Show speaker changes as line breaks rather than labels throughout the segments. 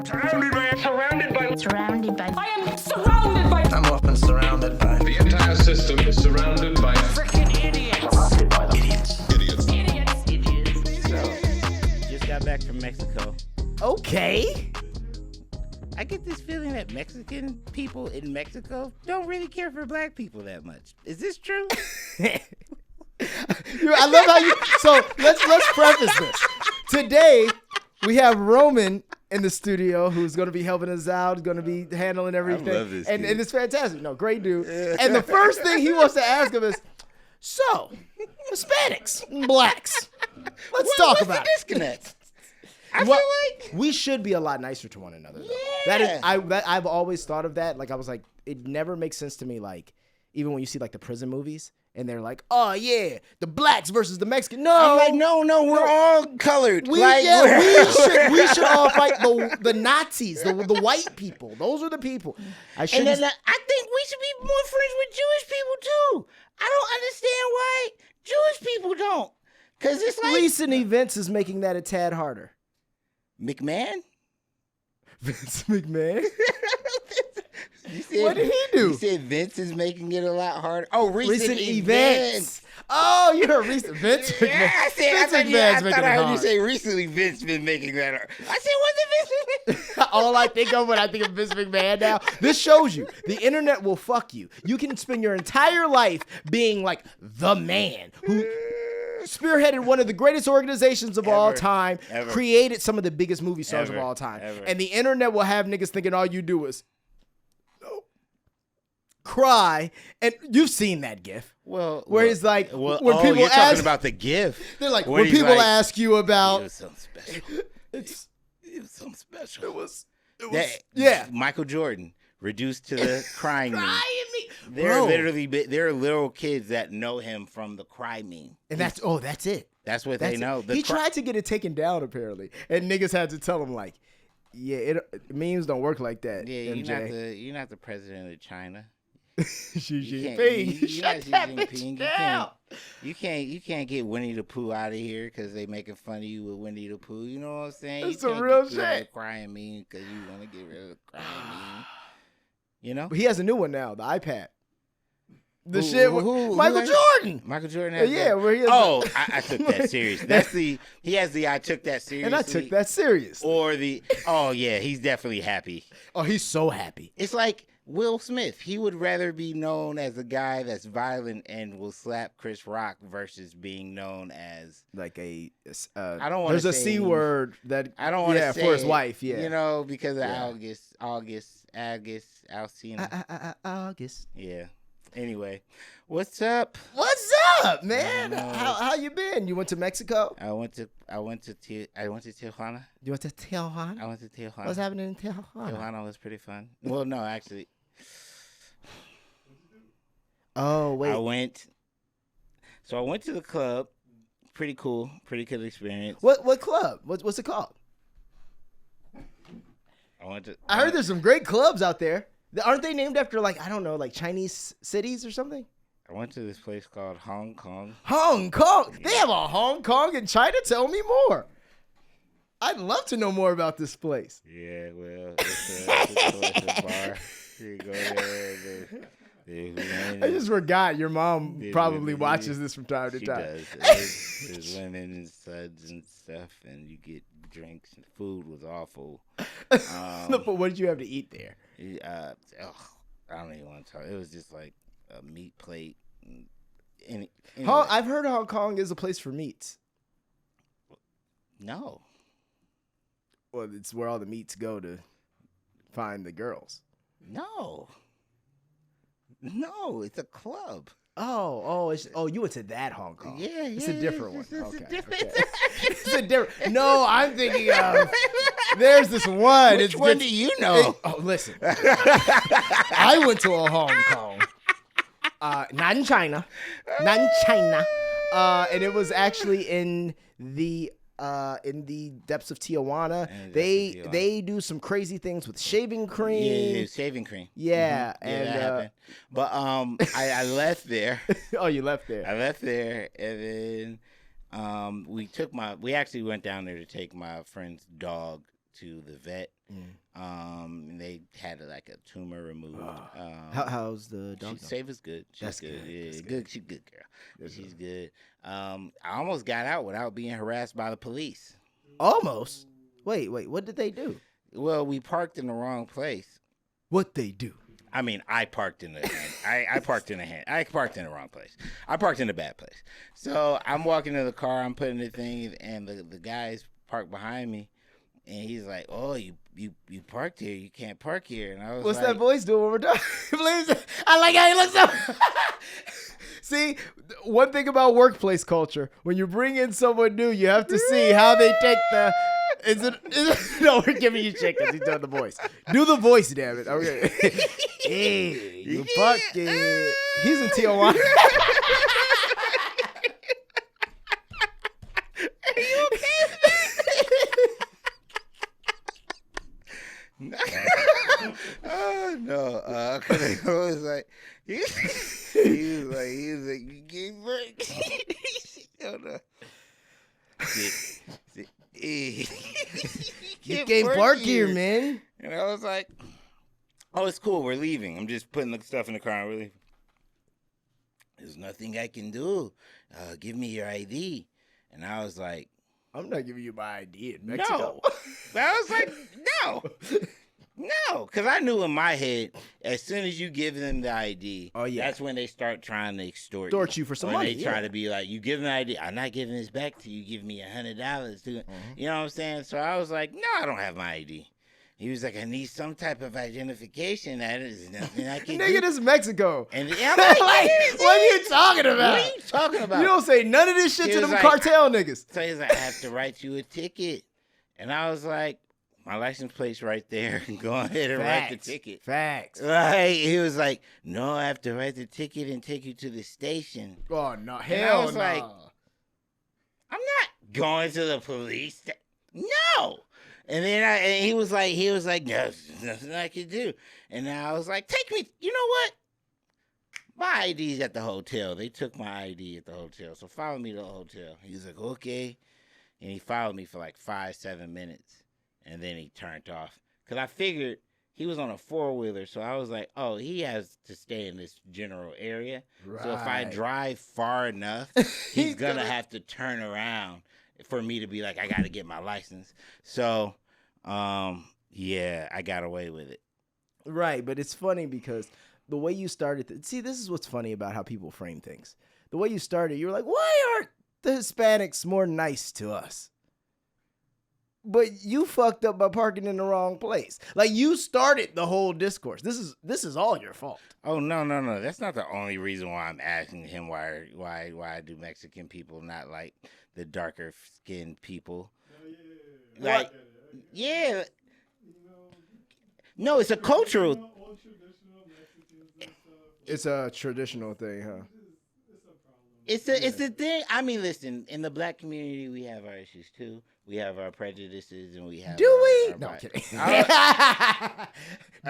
Surrounded by. I am surrounded by.
I'm often surrounded by.
The entire system is surrounded by
Freaking idiots.
Surrounded by them.
idiots.
So, just got back from Mexico.
Okay.
I get this feeling that Mexican people in Mexico don't really care for black people that much. Is this true?
I love how you. So let's preface this. Today we have Roman in the studio who's going to be helping us out, going to be handling everything.
I love this
and
dude.
it's fantastic. No, great dude. And the first thing he wants to ask him is, so Hispanics, and blacks. Let's talk about
the disconnect? I
Well,
feel like
we should be a lot nicer to one another. Though.
Yeah.
I've always thought of that. Like I was like, it never makes sense to me. Like even when you see like the prison movies and they're like, oh yeah, the blacks versus the Mexican. No,
I'm like, no, we're all colored.
we
like,
we should all fight the Nazis, the white people. Those are the people.
And then I think we should be more friends with Jewish people too. I don't understand why Jewish people don't. Cause it's like
recent events is making that a tad harder.
McMahon.
Vince McMahon.
Said,
What did he do?
You said Vince is making it a lot harder. Oh, recent
events. Oh, you heard recent Vince McMahon.
Yeah, I
Vince
thought
McMahon's
I heard you
hard.
say recently Vince been making that hard. I said, what's the Vince?
All I think of when I think of Vince McMahon now, this shows you the internet will fuck you. You can spend your entire life being like the man who spearheaded one of the greatest organizations of all time, created some of the biggest movie stars of all time. And the internet will have niggas thinking all you do is cry. And you've seen that gif.
Well,
where he's like, when people
you're
ask,
talking about the GIF.
they're like,
when
when people
like,
ask you about,
it was something special. It was something special.
It was
yeah. Michael Jordan reduced to the crying meme. There are literal kids that know him from the cry meme.
And that's it.
That's what they know.
He tried to get it taken down apparently, and niggas had to tell him like, yeah, memes don't work like that.
Yeah,
MJ.
you're not the president of China.
Xi Jinping. Shut that bitch down.
You can't get Winnie the Pooh out of here because they making fun of you with Winnie the Pooh. You know what I'm saying?
That's some real shit.
The crying meme because you want to get rid of the crying meme. You know?
He has a new one now, the iPad. Michael Jordan.
Michael Jordan has
where he has
I took that serious. He has the I took that serious.
And I took that serious.
Or he's definitely happy.
Oh, he's so happy.
It's like Will Smith. He would rather be known as a guy that's violent and will slap Chris Rock versus being known as
like I
don't want
there's
to
a C word that
I don't want to say
for his wife,
you know, because of August Alsina.
August.
Yeah. Anyway, what's up?
What's up, man? How you been? You went to Mexico?
I went to Tijuana.
You went to Tijuana?
I went to Tijuana.
What's happening in Tijuana?
Tijuana was pretty fun. Well, no, actually.
Oh, wait.
I went to the club. Pretty cool. Pretty good experience.
What club? What's it called? I heard there's some great clubs out there. Aren't they named after like Chinese cities or something?
I went to this place called Hong Kong.
Hong Kong? They have a Hong Kong in China? Tell me more. I'd love to know more about this place.
Yeah, well, it's a bar. You go there.
I just forgot your mom probably watches this from time to time.
She does. There's women and suds and stuff, and you get drinks. And food was awful.
But what did you have to eat there?
I don't even want to talk. It was just like a meat plate. Anyway.
I've heard Hong Kong is a place for meats.
No.
Well, it's where all the meats go to find the girls.
No, it's a club.
You went to that Hong Kong.
Yeah.
It's a different one.
Okay.
It's a different. No, I'm thinking of. There's this one.
Which one do you know?
Listen. I went to a Hong Kong. Not China. And it was actually in the depths of Tijuana. They do some crazy things with shaving cream.
Yeah, shaving cream.
Yeah,
Mm-hmm.
and
that happened. But I left there.
Oh, you left there.
I left there, and then we actually went down there to take my friend's dog to the vet. tumor removed.
How's the dog?
Sava's good. She's good. Yeah,
That's
good. She's good girl. She's good. I almost got out without being harassed by the police.
Almost. Wait. What did they do?
Well, we parked in the wrong place.
What they do?
I mean, I parked in the I parked in the wrong place. I parked in a bad place. So I'm walking to the car, I'm putting the thing, and the guy's parked behind me, and he's like, "Oh, you parked here. You can't park here." And I was
What's
like,
that voice doing? One more time, please. I like how he looks up. See, one thing about workplace culture: when you bring in someone new, you have to see how they take the. Is it no, we're giving you shit because he's doing the voice. Do the voice, damn it. Okay. Hey, you fucking. He's in Tijuana.
Are you okay? Oh no, cause I was like, he was like, you can't work. Oh no.
You can't park here, man.
And I was like, oh, it's cool. We're leaving. I'm just putting the stuff in the car and we're leaving. There's nothing I can do. Give me your ID. And I was like,
I'm not giving you my ID in Mexico.
No. I was like, no. No, because I knew in my head, as soon as you give them the ID, that's when they start trying to extort
you for some
when
money.
They try to be like, you give them the ID, I'm not giving this back to you, give me $100. You know what I'm saying? So I was like, no, I don't have my ID. He was like, I need some type of identification. That is nothing I can do.
Nigga, this is Mexico.
And I'm like,
what are you talking about?
What are you talking about?
You don't say none of this shit to them cartel niggas.
So he's like, I have to write you a ticket. And I was like, my license plate's right there. Go ahead and write the ticket.
Facts.
Like, he was like, no, I have to write the ticket and take you to the station.
Oh, no.
Hell I was like, I'm not going to the police. No. And then he was like, no, there's nothing I can do. And I was like, take me. You know what? My ID's at the hotel. They took my ID at the hotel. So follow me to the hotel. He was like, okay. And he followed me for like 5-7 minutes. And then he turned off. Because I figured he was on a 4-wheeler. So I was like, oh, he has to stay in this general area. Right. So if I drive far enough, he's going to have to turn around for me to be like, I got to get my license. So, yeah, I got away with it.
Right. But it's funny because the way you started. See, this is what's funny about how people frame things. The way you started, you were like, why aren't the Hispanics more nice to us? But you fucked up by parking in the wrong place. Like, you started the whole discourse. This is all your fault.
Oh no! That's not the only reason why I'm asking him why do Mexican people not like the darker skinned people? Like, yeah. No, it's a cultural.
It's a traditional thing, huh?
It's a thing. I mean, listen. In the black community, we have our issues too. We have our prejudices, and we have.
Do we? No, I'm kidding. Do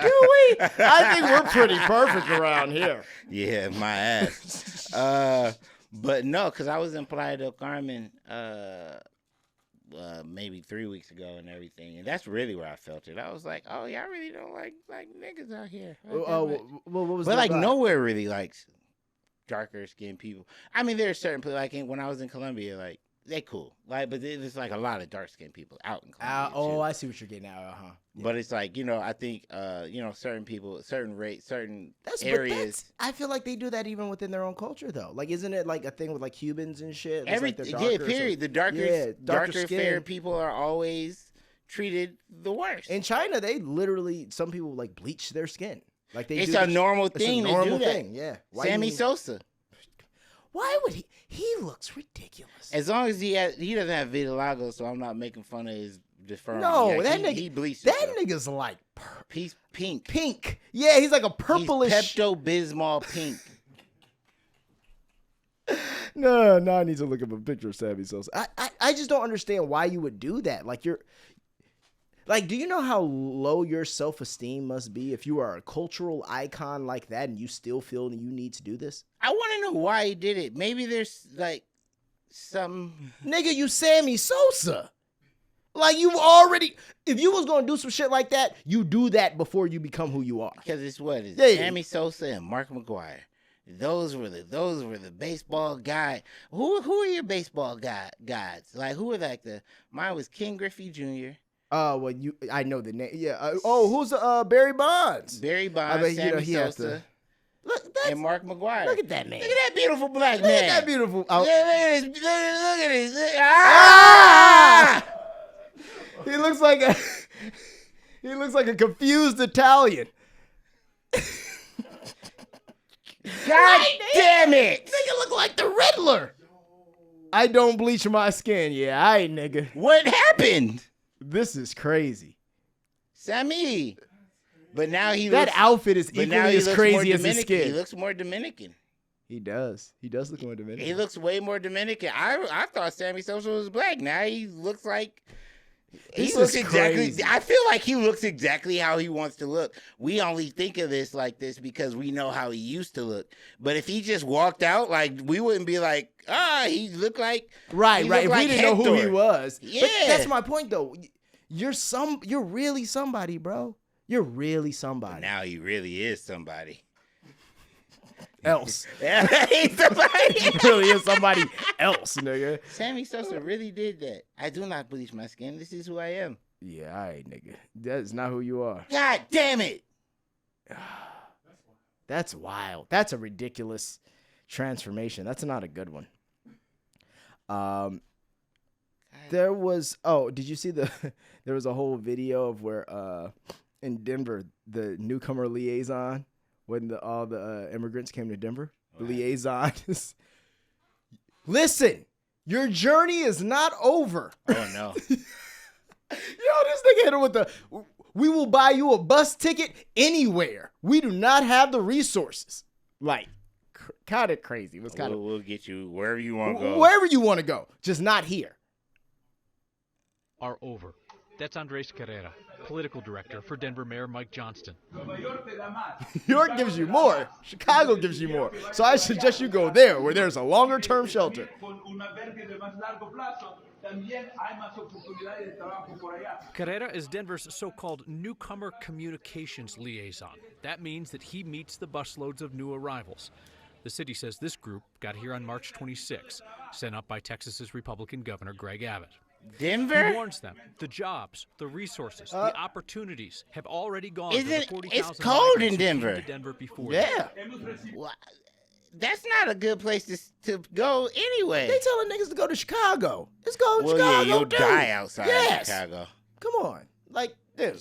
we? I think we're pretty perfect around here.
Yeah, my ass. But no, because I was in Playa del Carmen maybe 3 weeks ago and everything, and that's really where I felt it. I was like, oh yeah, I really don't like niggas out here.
Well, what was?
But like nowhere really likes darker skinned people. I mean, there's certain people like when I was in Colombia, like. They cool, like, but there's like a lot of dark skinned people out in Colombia.
Oh, I see what you're getting at, Yeah.
But it's like, I think, certain people, certain race, certain areas.
I feel like they do that even within their own culture, though. Like, isn't it like a thing with like Cubans and shit?
Period. The darker fair people are always treated the worst.
In China, they literally, some people like bleach their skin. Like
it's a normal thing to do that.
Yeah.
Sammy Sosa.
Why would he? He looks ridiculous.
As long as he doesn't have vitiligo, so I'm not making fun of his deformity.
No, that nigga,
he bleaches.
That nigga's like
he's pink.
Pink. Yeah, he's like a purplish.
He's Pepto-Bismol pink.
No, I need to look up a picture of Sammy Sosa. I just don't understand why you would do that. Like do you know how low your self-esteem must be if you are a cultural icon like that and you still feel you need to do this?
I want to know why he did it. Maybe there's like some...
Nigga, you Sammy Sosa. Like you already, if you was gonna do some shit like that, you do that before you become who you are.
Because it's what? It's
Yeah.
Sammy Sosa and Mark McGwire. Those were the baseball guy. Who are your baseball guys? Like who were mine was Ken Griffey Jr.
Well, I know the name. Yeah. Who's Barry Bonds?
Barry Bonds, Sammy Sosa, and Mark McGwire.
Look at that man.
Look at that beautiful black man.
Look at that beautiful.
Look at this. Ah!
He looks like a confused Italian.
God damn it!
Nigga look like the Riddler. I don't bleach my skin. Yeah, I ain't, nigga.
What happened?
This is crazy.
Sammy. But now
that outfit is equally as crazy as his skin.
He looks more Dominican.
He does. He does look more Dominican.
He looks way more Dominican. I thought Sammy Sosa was black. Now he looks like he looks exactly.
Crazy.
I feel like he looks exactly how he wants to look. We only think of this like this because we know how he used to look. But if he just walked out, like we wouldn't be like, he looked like
right. If
like
we didn't know who he
Hector.
was,
Yeah.
But that's my point though. You're really somebody, bro. You're really somebody.
Now he really is somebody
else.
He's somebody.
He really is somebody else, nigga.
Sammy Sosa really did that. I do not bleach my skin. This is who I am.
Yeah, all right, nigga. That's not who you are.
God damn it.
That's wild. That's a ridiculous transformation. That's not a good one. There was did you see there was a whole video of where in Denver the newcomer liaison when all the immigrants came to Denver. The liaison is listen, your journey is not over.
Oh no.
Yo, this nigga hit him with we will buy you a bus ticket anywhere. We do not have the resources. Like, kind of crazy. It was kind of.
We'll get you wherever you want to go.
Wherever you want to go, just not here.
Are over. That's Andres Carrera, political director for Denver Mayor Mike Johnston.
New York gives you more. Chicago gives you more. So I suggest you go there, where there's a longer-term shelter.
Carrera is Denver's so-called newcomer communications liaison. That means that he meets the busloads of new arrivals. The city says this group got here on March 26, sent up by Texas's Republican Governor Greg Abbott.
Denver?
He warns them the jobs, the resources, the opportunities have already gone to the 40,000
it's cold in
migrants who came
Denver.
to Denver before
Yeah.
Well, that's not a good place to go anyway.
They telling niggas to go to Chicago. Let's go to
well,
Chicago,
yeah, you'll
dude.
die outside
Yes.
of Chicago.
Come on. Like, dude.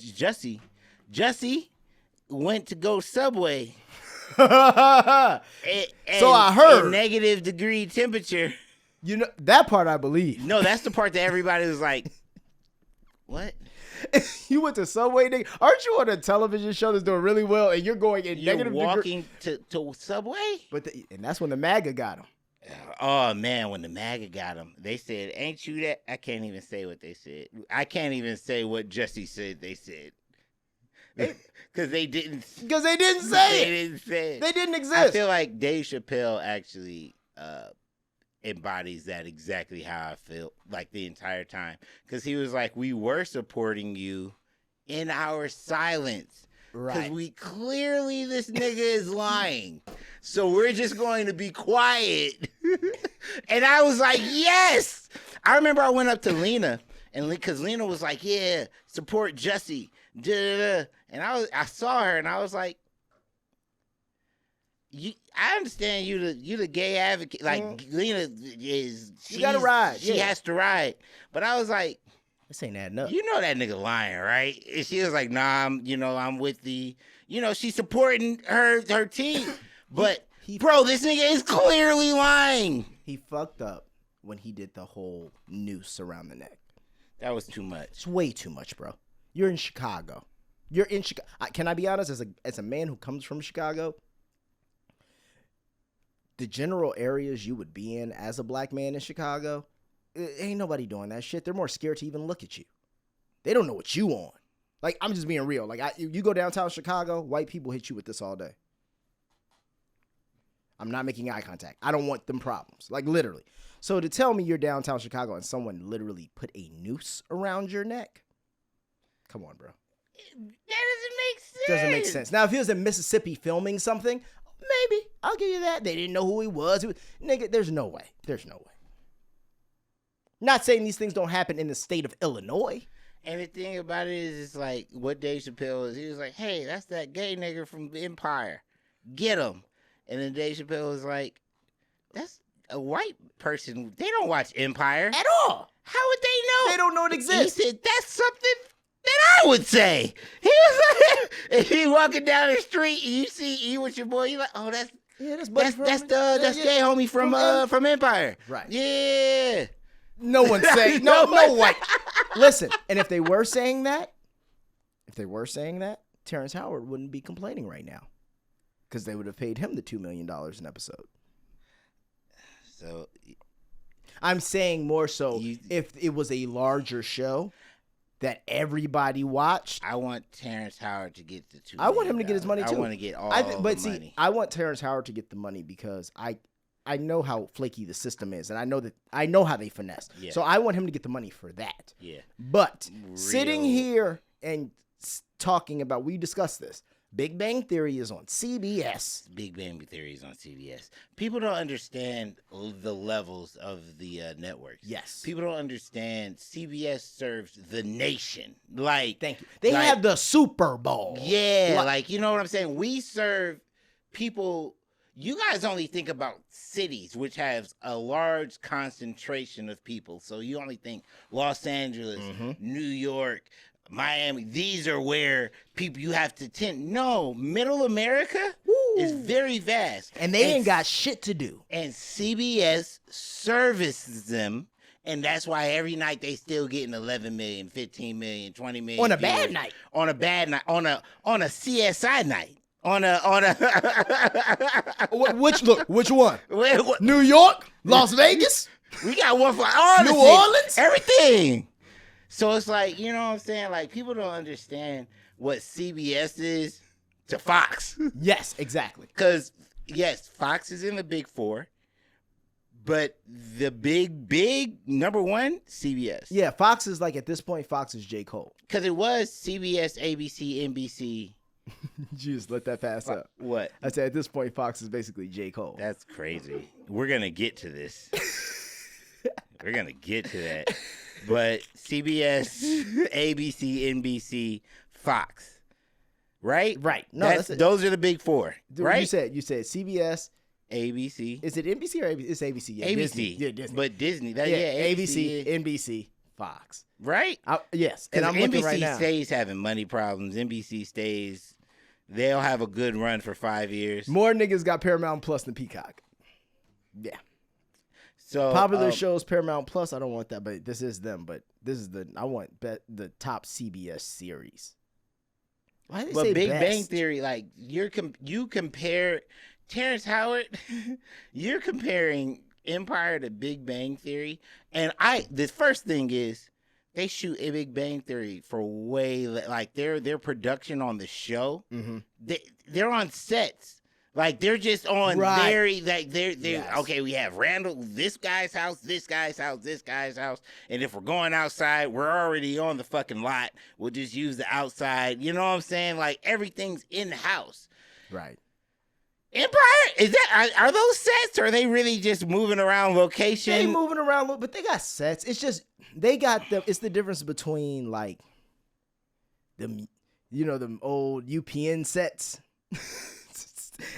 Jussie went to go Subway.
So I heard.
In negative degree temperature.
You know, that part I believe.
No, that's the part that everybody was like, what?
You went to Subway, nigga? Aren't you on a television show that's doing really well and you're going in
You're
negative
walking to Subway?
and that's when the MAGA got him.
Oh, man, when the MAGA got him, they said, ain't you that? I can't even say what they said. I can't even say what Jussie said they said. Because they didn't say
They
it.
didn't say it. They didn't exist.
I feel like Dave Chappelle actually embodies that exactly how I feel like the entire time. Because he was like, we were supporting you in our silence. Because we clearly, this nigga is lying. So we're just going to be quiet. And I was like, yes. I remember I went up to Lena. And because Lena was like, yeah, support Jussie. Da-da-da. And I saw her and I was like, I understand you the gay advocate. Like Lena is,
you gotta ride.
She has to ride. But I was like,
this ain't adding up.
you know that nigga lying, right? And she was like, nah, I'm with the, she's supporting her team. But bro, this nigga is clearly lying.
He fucked up when he did the whole noose around the neck.
That was too much.
It's way too much, bro. You're in Chicago. You're in Chicago. Can I be honest? As a man who comes from Chicago, the general areas you would be in as a black man in Chicago, ain't nobody doing that shit. They're more scared to even look at you. They don't know what you on. Like, I'm just being real. Like, you go downtown Chicago, white people hit you with this all day. I'm not making eye contact. I don't want them problems. Like, literally. So to tell me you're downtown Chicago and someone literally put a noose around your neck, come on, bro.
That doesn't make sense.
Doesn't make sense. Now, if he was in Mississippi filming something, maybe. I'll give you that. They didn't know who he was. Nigga, there's no way. There's no way. Not saying these things don't happen in the state of Illinois.
And the thing about it is, it's like what Dave Chappelle is. He was like, hey, that's that gay nigga from Empire. Get him. And then Dave Chappelle was like, that's a white person. They don't watch Empire.
At all.
How would they know?
They don't know it exists.
He said, that's something that I would say. He was like, if he walking down the street and you see you with your boy, you like, oh, that's gay homie from Empire.
Right.
Yeah.
No one's saying no white. Listen, and if they were saying that, Terrence Howard wouldn't be complaining right now, because they would have paid him the $2 million an episode.
So,
I'm saying more so if it was a larger show that everybody watched.
I want Terrence Howard to get the $2 million.
I want him to get his money too.
I want to get all the money.
I want Terrence Howard to get the money because I know how flaky the system is, and I know how they finesse. Yeah. So I want him to get the money for that.
Yeah.
But sitting here and talking about, we discussed this. Big Bang Theory is on CBS.
Big Bang Theory is on CBS. People don't understand the levels of the networks.
Yes.
People don't understand CBS serves the nation. Like,
thank you. They have the Super Bowl.
Yeah, like, you know what I'm saying? We serve people. You guys only think about cities, which has a large concentration of people. So you only think Los Angeles, New York, Miami. These are where people you have to tend. No, Middle America is very vast.
And they ain't got shit to do.
And CBS services them. And that's why every night they still getting 11 million, 15 million, 20 million.
On a bad night.
On a bad night. On a CSI night.
Which one? New York, Las Vegas.
We got one for all
New Orleans,
everything. So it's like, you know what I'm saying? Like, people don't understand what CBS is to Fox.
Yes, exactly.
Because yes, Fox is in the big four, but the big number one, CBS.
Yeah, Fox is like, at this point, Fox is J. Cole.
Because it was CBS, ABC, NBC.
Just let that pass up.
What?
I said at this point, Fox is basically J. Cole.
That's crazy. We're going to get to this. We're going to get to that. But CBS, ABC, NBC, Fox. Right?
Right. No,
those are the big four. Right?
You said CBS.
ABC.
Is it NBC or ABC? It's ABC. Yeah,
ABC.
Disney. Yeah, Disney.
But Disney.
ABC, NBC, Fox.
Right?
Yes. And I'm looking right now.
NBC stays having money problems. NBC stays, they'll have a good run for 5 years.
More niggas got Paramount Plus than Peacock. Yeah.
So
popular shows, Paramount Plus. I don't want that, but this is them. But this is I want the top CBS series. Why did they say
Big
best?
Bang Theory, like you compare Terrence Howard, you're comparing Empire to Big Bang Theory, and the first thing is they shoot a Big Bang Theory for way like their production on the show. Mm-hmm. They're on sets. Like, they're just on they're yes. Okay, we have Randall, this guy's house, this guy's house, this guy's house. And if we're going outside, we're already on the fucking lot. We'll just use the outside. You know what I'm saying? Like, everything's in-house.
Right.
Empire, are those sets, or are they really just moving around location?
They moving around, but they got sets. It's just, it's the difference between, like, them old UPN sets.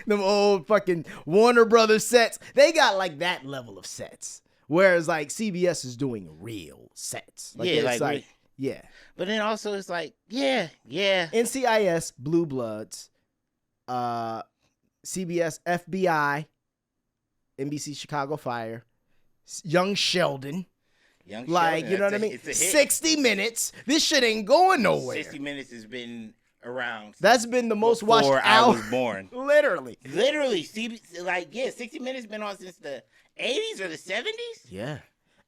Them old fucking Warner Brothers sets. They got like that level of sets. Whereas like CBS is doing real sets. Like,
yeah,
yeah.
But then also it's like, yeah.
NCIS, Blue Bloods, CBS, FBI, NBC Chicago Fire, Young Sheldon. You know what I mean? 60 Minutes. This shit ain't going nowhere.
60 Minutes has been around.
That's been the most watched
hour. I was born.
Literally.
60 Minutes been on since the 80s or the 70s?
Yeah.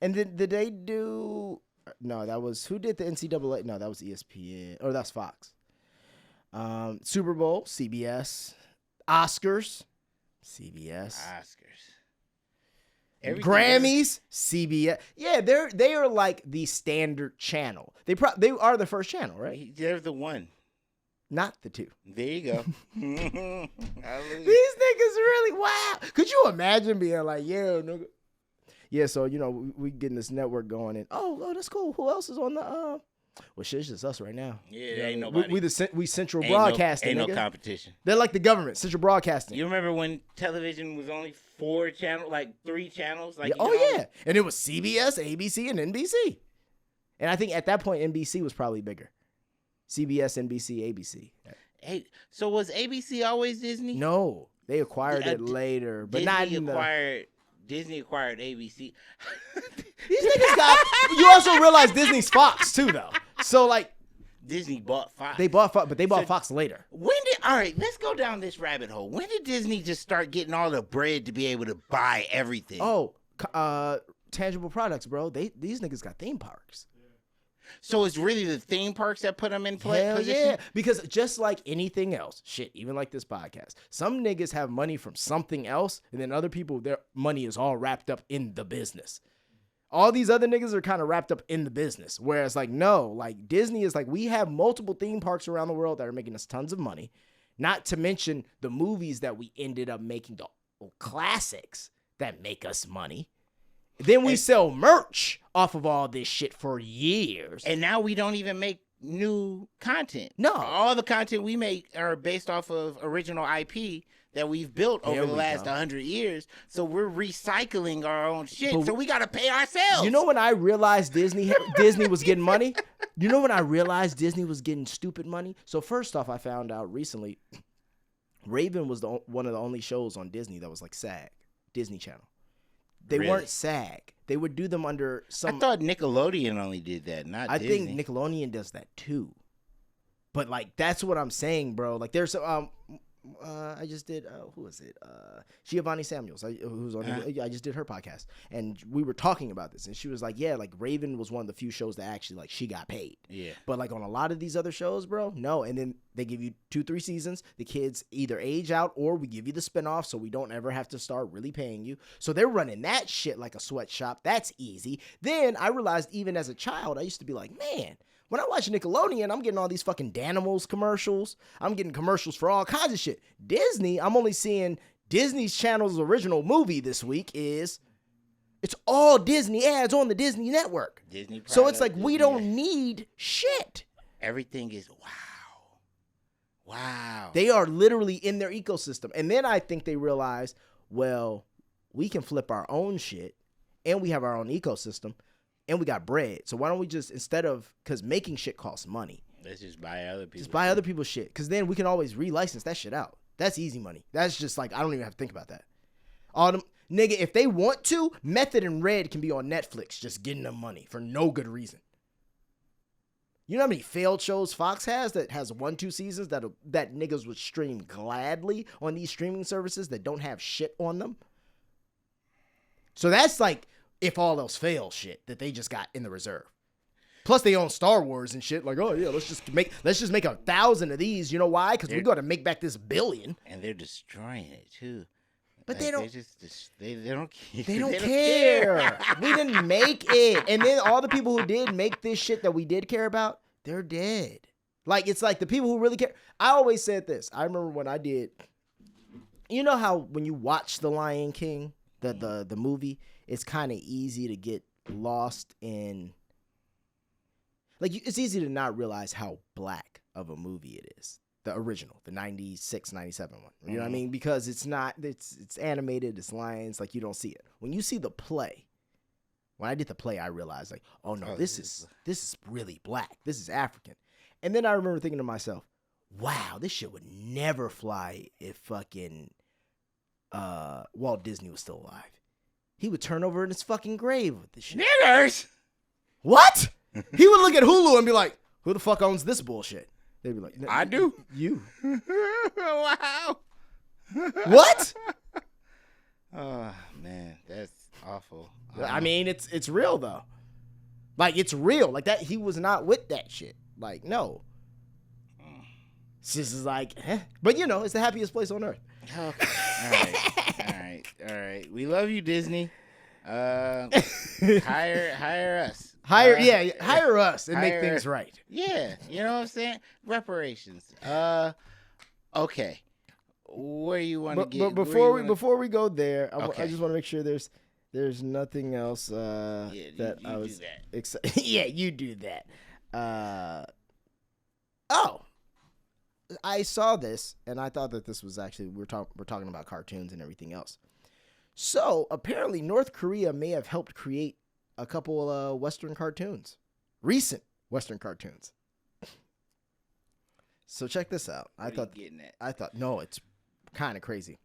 And did they do... No, that was... Who did the NCAA? No, that was ESPN. Or that's Fox. Super Bowl, CBS. Oscars, CBS.
Oscars. Everything
Grammys, CBS. Yeah, they are like the standard channel. They are the first channel, right?
They're the one.
Not the two.
There you go.
These niggas really wow. Could you imagine being like, yeah, nigga? Yeah, so we getting this network going, and oh, that's cool. Who else is on the? Well, shit, it's just us right now.
Yeah, ain't nobody.
We central broadcasting.
Ain't no competition.
They're like the government, central broadcasting.
You remember when television was only 4 channels, like 3 channels? Like
yeah, and it was CBS, ABC, and NBC. And I think at that point NBC was probably bigger. CBS, NBC, ABC.
Hey, so was ABC always Disney?
No, they acquired it later, but not in
Disney acquired ABC.
These niggas got. You also realize Disney's Fox too, though. So like,
Disney bought Fox.
They bought Fox, but they bought Fox later.
All right, let's go down this rabbit hole. When did Disney just start getting all the bread to be able to buy everything?
Oh, tangible products, bro. These niggas got theme parks.
So it's really the theme parks that put them in play?
Hell yeah. Because just like anything else, shit, even like this podcast, some niggas have money from something else, and then other people, their money is all wrapped up in the business. All these other niggas are kind of wrapped up in the business. Whereas like, no, like Disney is like, we have multiple theme parks around the world that are making us tons of money. Not to mention the movies that we ended up making, the classics that make us money. Then we sell merch off of all this shit for years.
And now we don't even make new content.
No.
All the content we make are based off of original IP that we've built over the last 100 years. So we're recycling our own shit. So we got to pay ourselves.
You know when I realized Disney was getting money? You know when I realized Disney was getting stupid money? So first off, I found out recently, Raven was one of the only shows on Disney that was like SAG, Disney Channel. They weren't SAG. They would do them under some.
I thought Nickelodeon only did that, not Disney.
I think Nickelodeon does that too. But like that's what I'm saying, bro. Like there's I just did who was it? Giovanni Samuels, who's on. I just did her podcast, and we were talking about this, and she was like, "Yeah, like Raven was one of the few shows that actually like she got paid."
Yeah.
But like on a lot of these other shows, bro, no. And then they give you 2-3 seasons. The kids either age out or we give you the spinoff, so we don't ever have to start really paying you. So they're running that shit like a sweatshop. That's easy. Then I realized even as a child, I used to be like, man. When I watch Nickelodeon, I'm getting all these fucking Danimals commercials. I'm getting commercials for all kinds of shit. Disney, I'm only seeing Disney's Channel's original movie this week it's all Disney ads on the Disney network.
Disney product,
so it's like
Disney
we don't need shit.
Everything is wow.
They are literally in their ecosystem. And then I think they realize, well, we can flip our own shit and we have our own ecosystem. And we got bread. So why don't we just, because making shit costs money.
Let's just buy other people's
Just buy other people's shit. Because then we can always relicense that shit out. That's easy money. That's just like, I don't even have to think about that. All them, nigga, if they want to, Method and Red can be on Netflix just getting them money for no good reason. You know how many failed shows Fox has that has 1-2 seasons that niggas would stream gladly on these streaming services that don't have shit on them? So that's like, if all else fails shit that they just got in the reserve. Plus they own Star Wars and shit. Like, oh yeah, let's just make 1,000 of these. You know why? Because we got to make back this $1 billion.
And they're destroying it too.
But
like,
they don't.
They don't care.
They don't care. We didn't make it. And then all the people who did make this shit that we did care about, they're dead. Like it's like the people who really care. I always said this. I remember when I did. You know how when you watch The Lion King, the movie. It's kind of easy to get lost in, like, it's easy to not realize how black of a movie it is. The original, the 96, 97 one. You know what I mean? Because it's animated, it's lions, like, you don't see it. When you see the play, when I did the play, I realized, like, oh, no, this is really black. This is African. And then I remember thinking to myself, wow, this shit would never fly if fucking Walt Disney was still alive. He would turn over in his fucking grave with this shit.
Niggers!
What? He would look at Hulu and be like, who the fuck owns this bullshit? They'd be like,
I do.
You.
Wow.
What?
Oh, man, that's awful.
I mean, it's real, though. Like, it's real. Like, that, he was not with that shit. Like, no. It's just like, But, it's the happiest place on earth.
Okay. All right. We love you, Disney. Hire us.
Hire us and make
hire-
things right.
Yeah, you know what I'm saying? Reparations. Okay. Where you want to
But,
get?
but before we go there, I just want to make sure there's nothing else that I was excited. Yeah, you do that. I saw this and I thought that this was actually we're talking about cartoons and everything else. So apparently North Korea may have helped create a couple Western cartoons, recent Western cartoons. So check this out. I thought no, it's kind of crazy.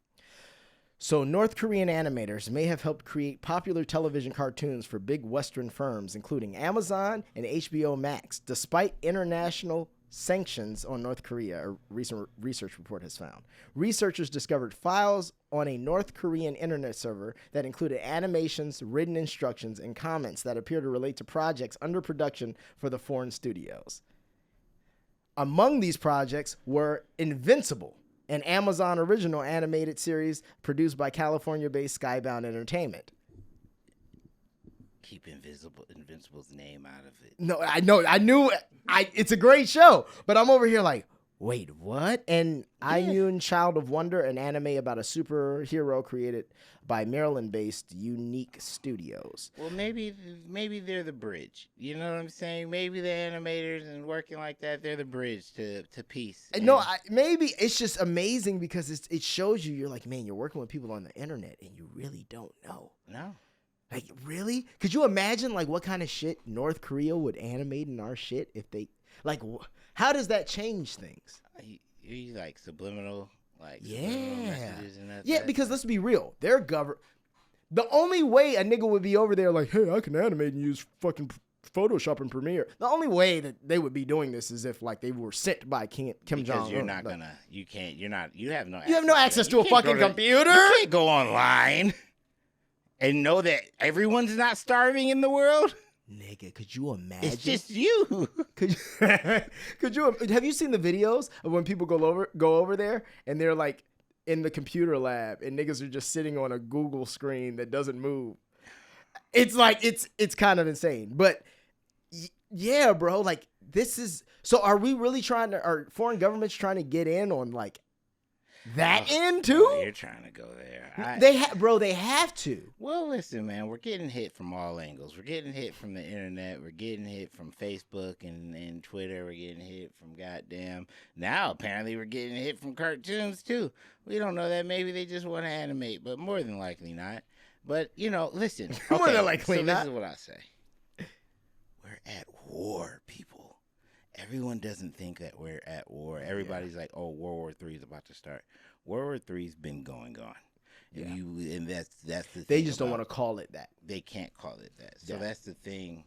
So North Korean animators may have helped create popular television cartoons for big Western firms, including Amazon and HBO Max, despite international sanctions on North Korea, a recent research report has found. Researchers discovered files on a North Korean internet server that included animations, written instructions, and comments that appear to relate to projects under production for the foreign studios. Among these projects were Invincible, an Amazon original animated series produced by California-based Skybound Entertainment.
Keep Invincible's name out of it.
No, I knew it's a great show, but I'm over here like, wait, what? And Ayun Child of Wonder, an anime about a superhero created by Maryland-based Unique Studios.
Well, maybe they're the bridge. You know what I'm saying? Maybe the animators and working like that, they're the bridge to peace.
No, maybe it's just amazing because it shows you're like, man, you're working with people on the internet and you really don't know.
No.
Like, really? Could you imagine, like, what kind of shit North Korea would animate in our shit if they, like, how does that change things?
You like subliminal,
subliminal
messages and that.
Yeah, because let's be real. Their the only way a nigga would be over there like, hey, I can animate and use fucking Photoshop and Premiere. The only way that they would be doing this is if, like, they were sent by Kim Jong-un.
Because you're not gonna, you have no
access to a fucking computer.
You can't go online and know that everyone's not starving in the world.
Nigga, could you imagine?
It's just you.
Could you have you seen the videos of when people go over there and they're like in the computer lab and niggas are just sitting on a Google screen that doesn't move? It's like it's kind of insane. But yeah, bro, like this is so are we really are foreign governments trying to get in on like that end too?
Oh, you're trying to go there.
They have to.
Well, listen, man, we're getting hit from all angles. We're getting hit from the internet. We're getting hit from Facebook and Twitter. We're getting hit from goddamn. Now, apparently, we're getting hit from cartoons too. We don't know that. Maybe they just want to animate, but more than likely not. But, listen. Okay,
more than likely not.
This is what I say. We're at war, people. Everyone doesn't think that we're at war. Everybody's like, oh, World War III is about to start. World War III's been going on. Yeah. And that's the thing.
They just don't want to call it that.
They can't call it that. So that's the thing.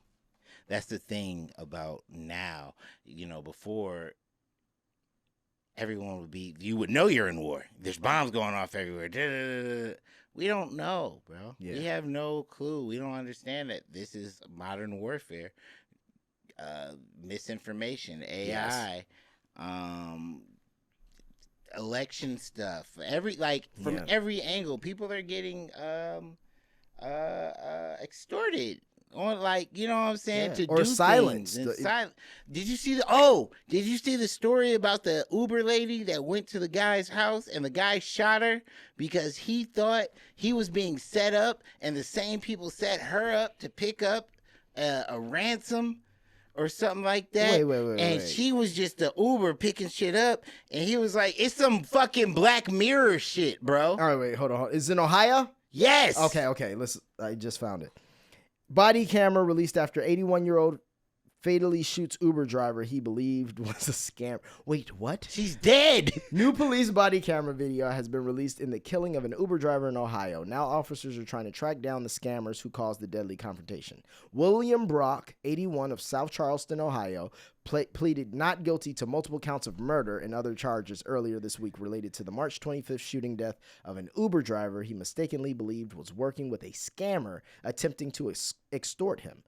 That's the thing about now. Before everyone you would know you're in war. There's bombs going off everywhere. Da-da-da-da. We don't know, bro. Yeah. We have no clue. We don't understand that this is modern warfare. Misinformation, AI, election stuff, from every angle, people are getting extorted on, you know what I'm saying, to
or
do
silenced.
Did you see the story about the Uber lady that went to the guy's house and the guy shot her because he thought he was being set up and the same people set her up to pick up a ransom or something like that. Wait. She was just the Uber picking shit up, and he was like, it's some fucking Black Mirror shit, bro.
All right, wait, hold on. Is it in Ohio?
Yes.
Okay. Listen, I just found it. Body camera released after 81-year-old fatally shoots Uber driver he believed was a scam. Wait, what?
She's dead.
New police body camera video has been released in the killing of an Uber driver in Ohio. Now officers are trying to track down the scammers who caused the deadly confrontation. William Brock, 81, of South Charleston, Ohio, pleaded not guilty to multiple counts of murder and other charges earlier this week related to the March 25th shooting death of an Uber driver he mistakenly believed was working with a scammer attempting to extort him.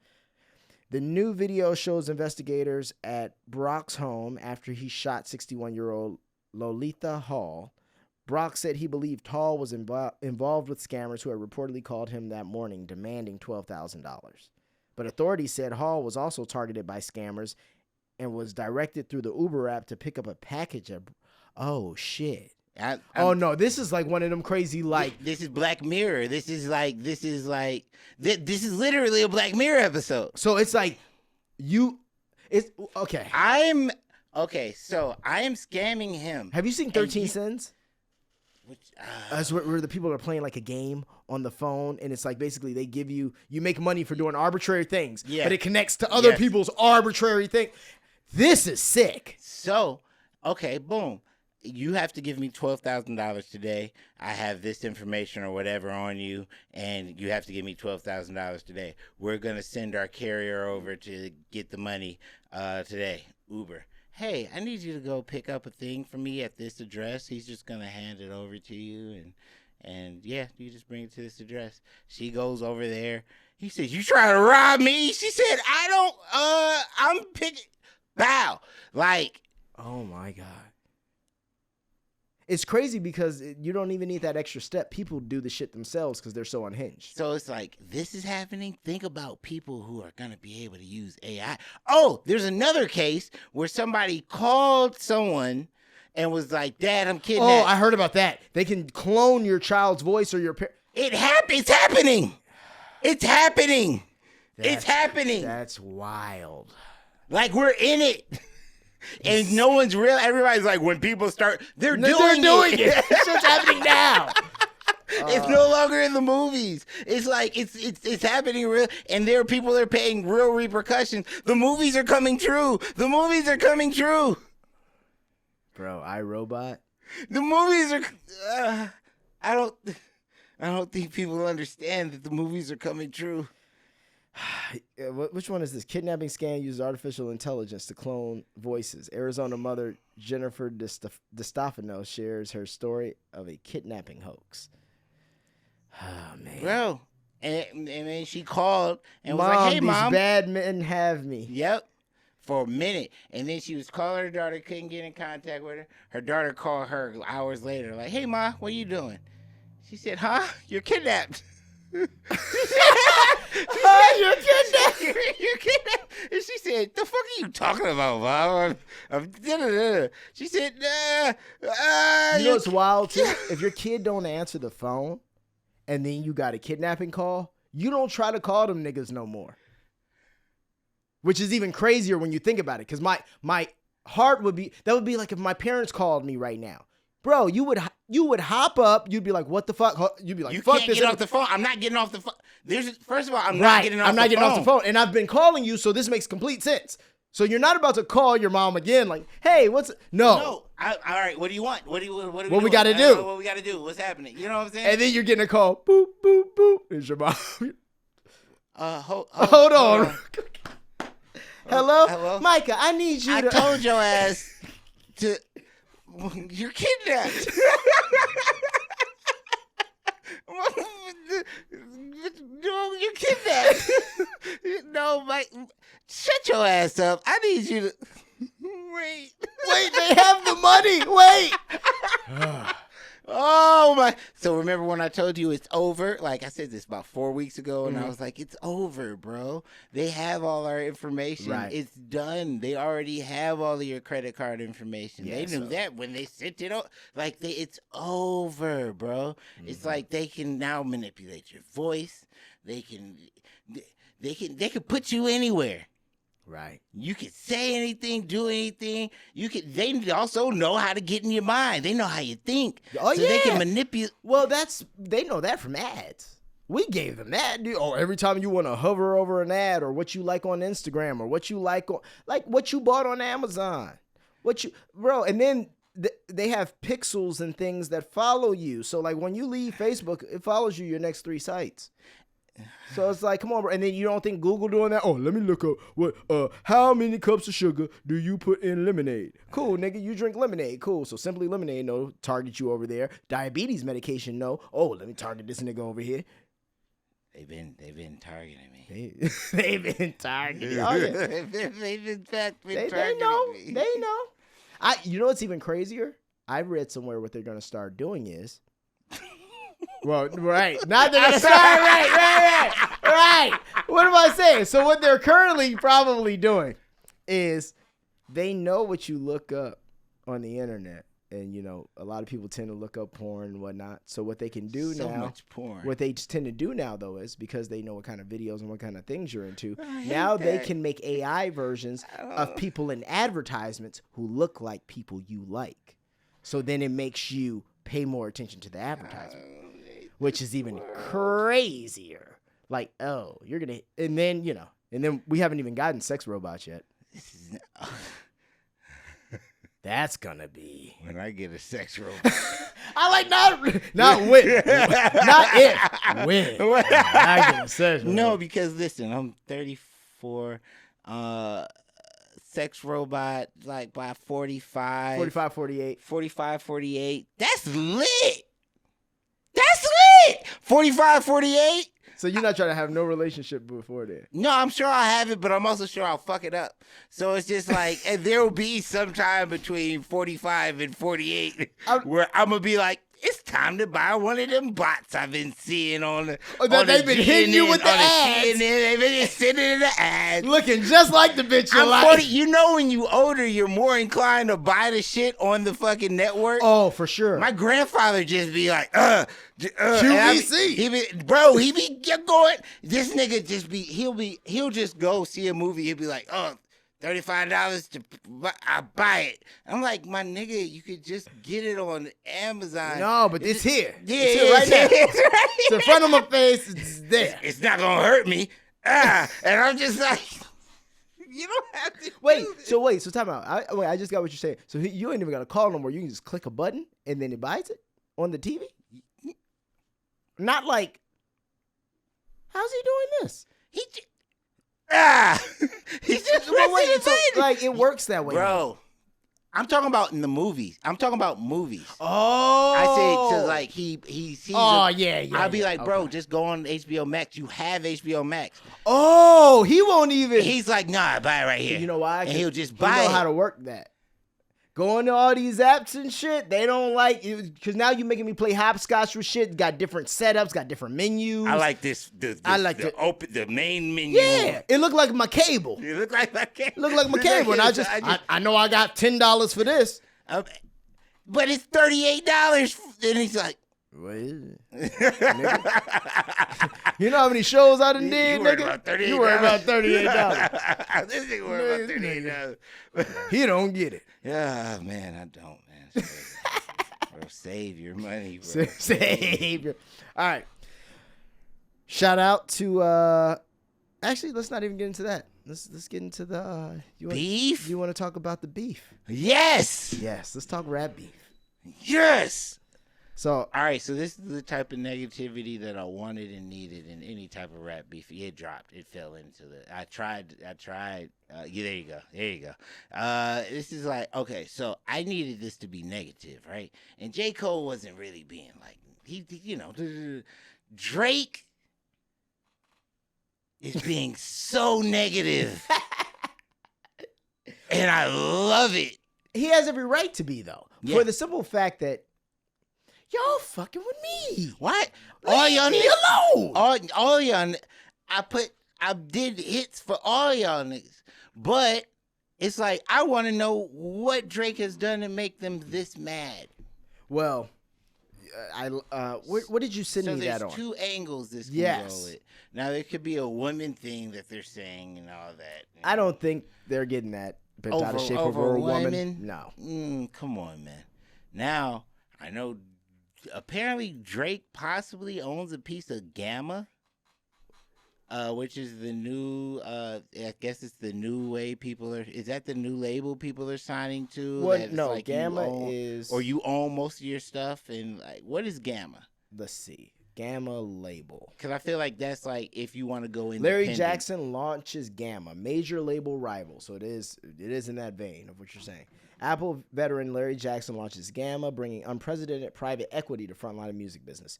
The new video shows investigators at Brock's home after he shot 61-year-old Lolitha Hall Brock said he believed Hall was involved with scammers who had reportedly called him that morning demanding $12,000. But authorities said Hall was also targeted by scammers and was directed through the Uber app to pick up a package of... Oh, shit. Oh, no, this is like one of them crazy, like...
This is Black Mirror. This is literally a Black Mirror episode.
So it's like, it's... Okay.
So I am scamming him.
Have you seen 13 Sins?
Which,
That's where the people are playing like a game on the phone, and it's like basically they give you make money for doing arbitrary things, but it connects to other people's arbitrary thing. This is sick.
So, okay, boom. You have to give me $12,000 today. I have this information or whatever on you, and you have to give me $12,000 today. We're going to send our carrier over to get the money today, Uber. Hey, I need you to go pick up a thing for me at this address. He's just going to hand it over to you, and yeah, you just bring it to this address. She goes over there. He says, you trying to rob me? She said, I'm picking, bow. Like.
Oh my God. It's crazy because you don't even need that extra step. People do the shit themselves because they're so unhinged.
So it's like, this is happening. Think about people who are going to be able to use AI. Oh, there's another case where somebody called someone and was like, Dad, I'm kidnapped.
Oh, I heard about that. They can clone your child's voice or your parent.
It's happening. It's happening. It's happening.
That's wild.
Like, we're in it. And no one's real. Everybody's like, when people start, they're doing it.
It's just happening now.
It's no longer in the movies. It's like it's happening real, and there are people that are paying real repercussions. The movies are coming true. The movies are coming true.
Bro, iRobot.
The movies are. I don't think people understand that the movies are coming true.
Which one is this? Kidnapping Scam uses artificial intelligence to clone voices. Arizona mother Jennifer DeStefano shares her story of a kidnapping hoax. Oh, man.
Bro. And then she called and
Mom,
was like, hey,
these
Mom.
bad men have me.
Yep. For a minute. And then she was calling her daughter, couldn't get in contact with her. Her daughter called her hours later, like, hey, Ma, what are you doing? She said, huh? You're kidnapped. You're kidnapped. You're kidnapped. And she said, the fuck are you talking about, Mom? She said,
you know what's wild, too? If your kid don't answer the phone and then you got a kidnapping call, you don't try to call them niggas no more. Which is even crazier when you think about it. Because my heart would be, that would be like if my parents called me right now. Bro, you would hop up. You'd be like, "What the fuck?" You'd be like,
you
"Fuck
can't
this."
Get off the phone. I'm not getting off the phone. First of all, I'm not getting off the phone.
And I've been calling you, so this makes complete sense. So you're not about to call your mom again, like, "Hey, what's no?"
No. All right. What do you want? What
we got to do?
What we got to do? What's happening? You know what I'm saying?
And then you're getting a call. Boop boop boop. It's your mom.
Hold
on. Hello?
Hello,
Micah. I need you.
I told your ass to. You're kidnapped. No, you're kidnapped. No, Mike, shut your ass up. I need you to wait.
They have the money. Wait.
Oh my! So remember when I told you it's over? Like I said this about 4 weeks ago, and I was like, "It's over, bro. They have all our information.
Right.
It's done. They already have all of your credit card information.
Yeah,
they knew that when they sent it. It's over, bro. It's like they can now manipulate your voice. They can put you anywhere."
Right.
You can say anything, do anything. They also know how to get in your mind. They know how you think.
Oh,
so
yeah.
they can manipulate.
Well, they know that from ads. We gave them that, dude. Oh, every time you want to hover over an ad or what you like on Instagram or what you like what you bought on Amazon. And then they have pixels and things that follow you. So like when you leave Facebook, it follows you your next 3 sites. So it's like, come on, bro. And then you don't think Google doing that? Oh, let me look up how many cups of sugar do you put in lemonade? Cool, nigga, you drink lemonade. Cool. So Simply Lemonade, no, target you over there. Diabetes medication, no. Oh, let me target this nigga over here.
They've been targeting me.
They've been targeting. Oh, yeah.
They've been targeting
They know.
me.
They know. You know what's even crazier? I read somewhere what they're going to start doing is, well, right, not they're going to start, right. What am I saying? So what they're currently probably doing is they know what you look up on the internet. And, you know, a lot of people tend to look up porn and whatnot. So what they can do
So
now,
much porn.
what they tend to do now, though, is because they know what kind of videos and what kind of things you're into, now they can make AI versions of people in advertisements who look like people you like. So then it makes you pay more attention to the advertisement, which is even crazier. Like, oh, you're going to, and then we haven't even gotten sex robots yet. That's gonna be
when I get a sex robot.
I like not when, not if, when. I get a sex robot.
No, because listen, I'm 34. Sex robot like by 45, 48. That's lit. 45, 48.
So you're not trying to have no relationship before then?
No, I'm sure I'll have it, but I'm also sure I'll fuck it up. So it's just like, and there will be some time between 45 and 48 where I'm going to be like, it's time to buy one of them bots I've been seeing on the
they've been hitting you with the ads.
They've been just sitting in the ads.
Looking just like the bitch you
I'm
like.
40, you know when you older, you're more inclined to buy the shit on the fucking network.
Oh, for sure.
My grandfather just be like,
QVC.
He be going. This nigga just be, he'll just go see a movie. He'll be like, oh, $35 I buy it. I'm like, my nigga, you could just get it on Amazon.
No, but it's here.
Yeah,
it's here right now.
It's right
It's in front of my face. It's there.
It's not gonna hurt me. And I'm just like, you don't have to.
So time out. I just got what you're saying. So you ain't even got to call no more. You can just click a button and then it buys it on the TV. Not like, how's he doing this?
He's just
like it works that way,
bro. I'm talking about in the movies. I'm talking about movies.
Oh,
I say to like he sees.
Oh yeah.
I'll be like, bro, just go on HBO Max. You have HBO Max.
Oh, he won't even.
He's like, nah, buy it right here.
You know why?
And he'll just buy it.
You know how to work that. Going to all these apps and shit, they don't like it because now you're making me play hopscotch with shit. Got different setups, got different menus.
I like this.
I like
the main menu.
Yeah, it looked like my cable.
It looked like my cable.
Looked like my cable, and I know I got $10 for this.
But it's $38, and he's like,
what is it? You know how many shows I done did, nigga? You worry about $38.
This nigga worry about $38.
He don't get it.
Yeah, man, I don't, man. Bro, save your money, bro.
Save your. All right. Shout out to. Actually, let's not even get into that. Let's get into the
beef.
You want to talk about the beef?
Yes.
Yes. Let's talk rap beef.
Yes.
So,
all right, so this is the type of negativity that I wanted and needed in any type of rap beef. It dropped. It fell into the. I tried. Yeah, there you go. This is like, okay, so I needed this to be negative, right? And J. Cole wasn't really being like, Drake is being so negative. And I love it.
He has every right to be, though.
Yeah.
For the simple fact that y'all fucking with me.
What?
All y'all niggas alone.
All y'all. I did hits for all y'all niggas, but it's like I want to know what Drake has done to make them this mad.
Well, what did you send me that on?
So there's two angles this can go with. Now there could be a woman thing that they're saying and all that.
I don't think they're getting that bent out of shape over a woman. No.
Come on, man. Now I know. Apparently, Drake possibly owns a piece of Gamma, which is the new. I guess it's the new way people are. Is that the new label people are signing to?
What? No, like Gamma is.
Or you own most of your stuff, and like, what is Gamma?
Let's see, Gamma label.
Because I feel like that's like if you want to go in.
Larry Jackson launches Gamma, major label rival. So it is in that vein of what you're saying. Apple veteran Larry Jackson launches Gamma, bringing unprecedented private equity to frontline music business.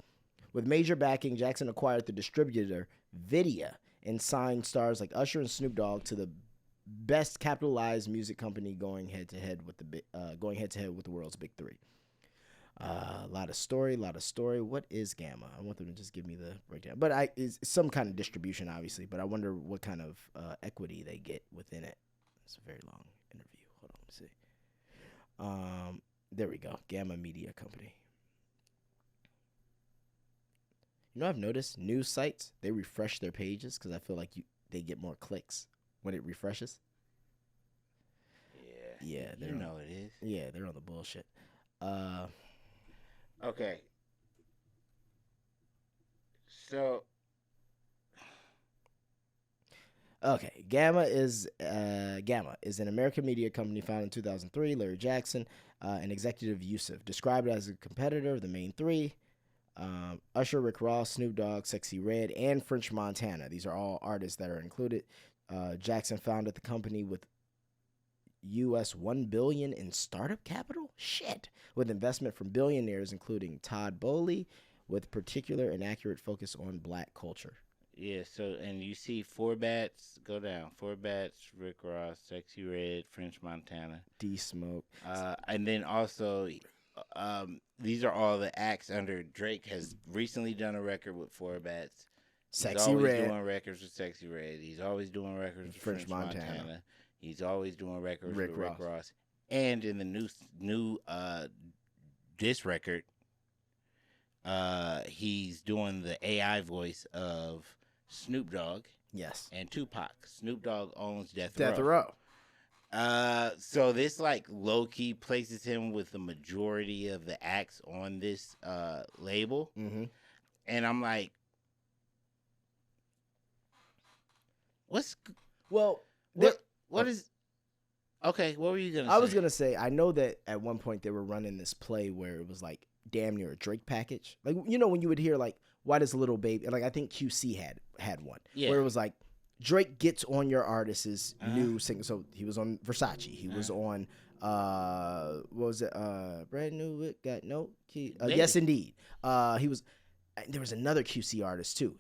With major backing, Jackson acquired the distributor Vidya and signed stars like Usher and Snoop Dogg to the best capitalized music company going head to head with the world's big three. A lot of story. What is Gamma? I want them to just give me the breakdown. But it's some kind of distribution, obviously. But I wonder what kind of equity they get within it. It's a very long interview. Hold on, let me see. There we go. Gamma Media Company. You know, I've noticed news sites, they refresh their pages because I feel like they get more clicks when it refreshes. Yeah,
you know it is.
Yeah, they're on the bullshit.
Okay. So.
Okay, Gamma is an American media company founded in 2003. Larry Jackson, and executive Yusuf, described as a competitor of the main three. Usher, Rick Ross, Snoop Dogg, Sexy Red, and French Montana. These are all artists that are included. Jackson founded the company with US $1 billion in startup capital? Shit. With investment from billionaires, including Todd Bowley, with particular and accurate focus on black culture.
Yeah, so, and you see Four Bats, go down. Four Bats, Rick Ross, Sexy Red, French Montana.
D-Smoke.
And then also, these are all the acts under Drake has recently done a record with Four Bats.
Sexy Red.
He's always doing records with Sexy Red. He's always doing records with French Montana. He's always doing records with Rick Ross. And in the new diss record, he's doing the AI voice of Snoop Dogg.
Yes.
And Tupac. Snoop Dogg owns Death
Row.
So this like low key places him with the majority of the acts on this label.
Mm-hmm.
And I'm like, what is okay, what were you gonna say?
I was gonna say, I know that at one point they were running this play where it was like damn near a Drake package. Like, you know, when you would hear like, why does Little Baby, like I think QC had one. Yeah. Where it was like Drake gets on your artist's new single. So he was on Versace. He was on what was it? Brand New It Got No Key. Yes Indeed. There was another QC artist too.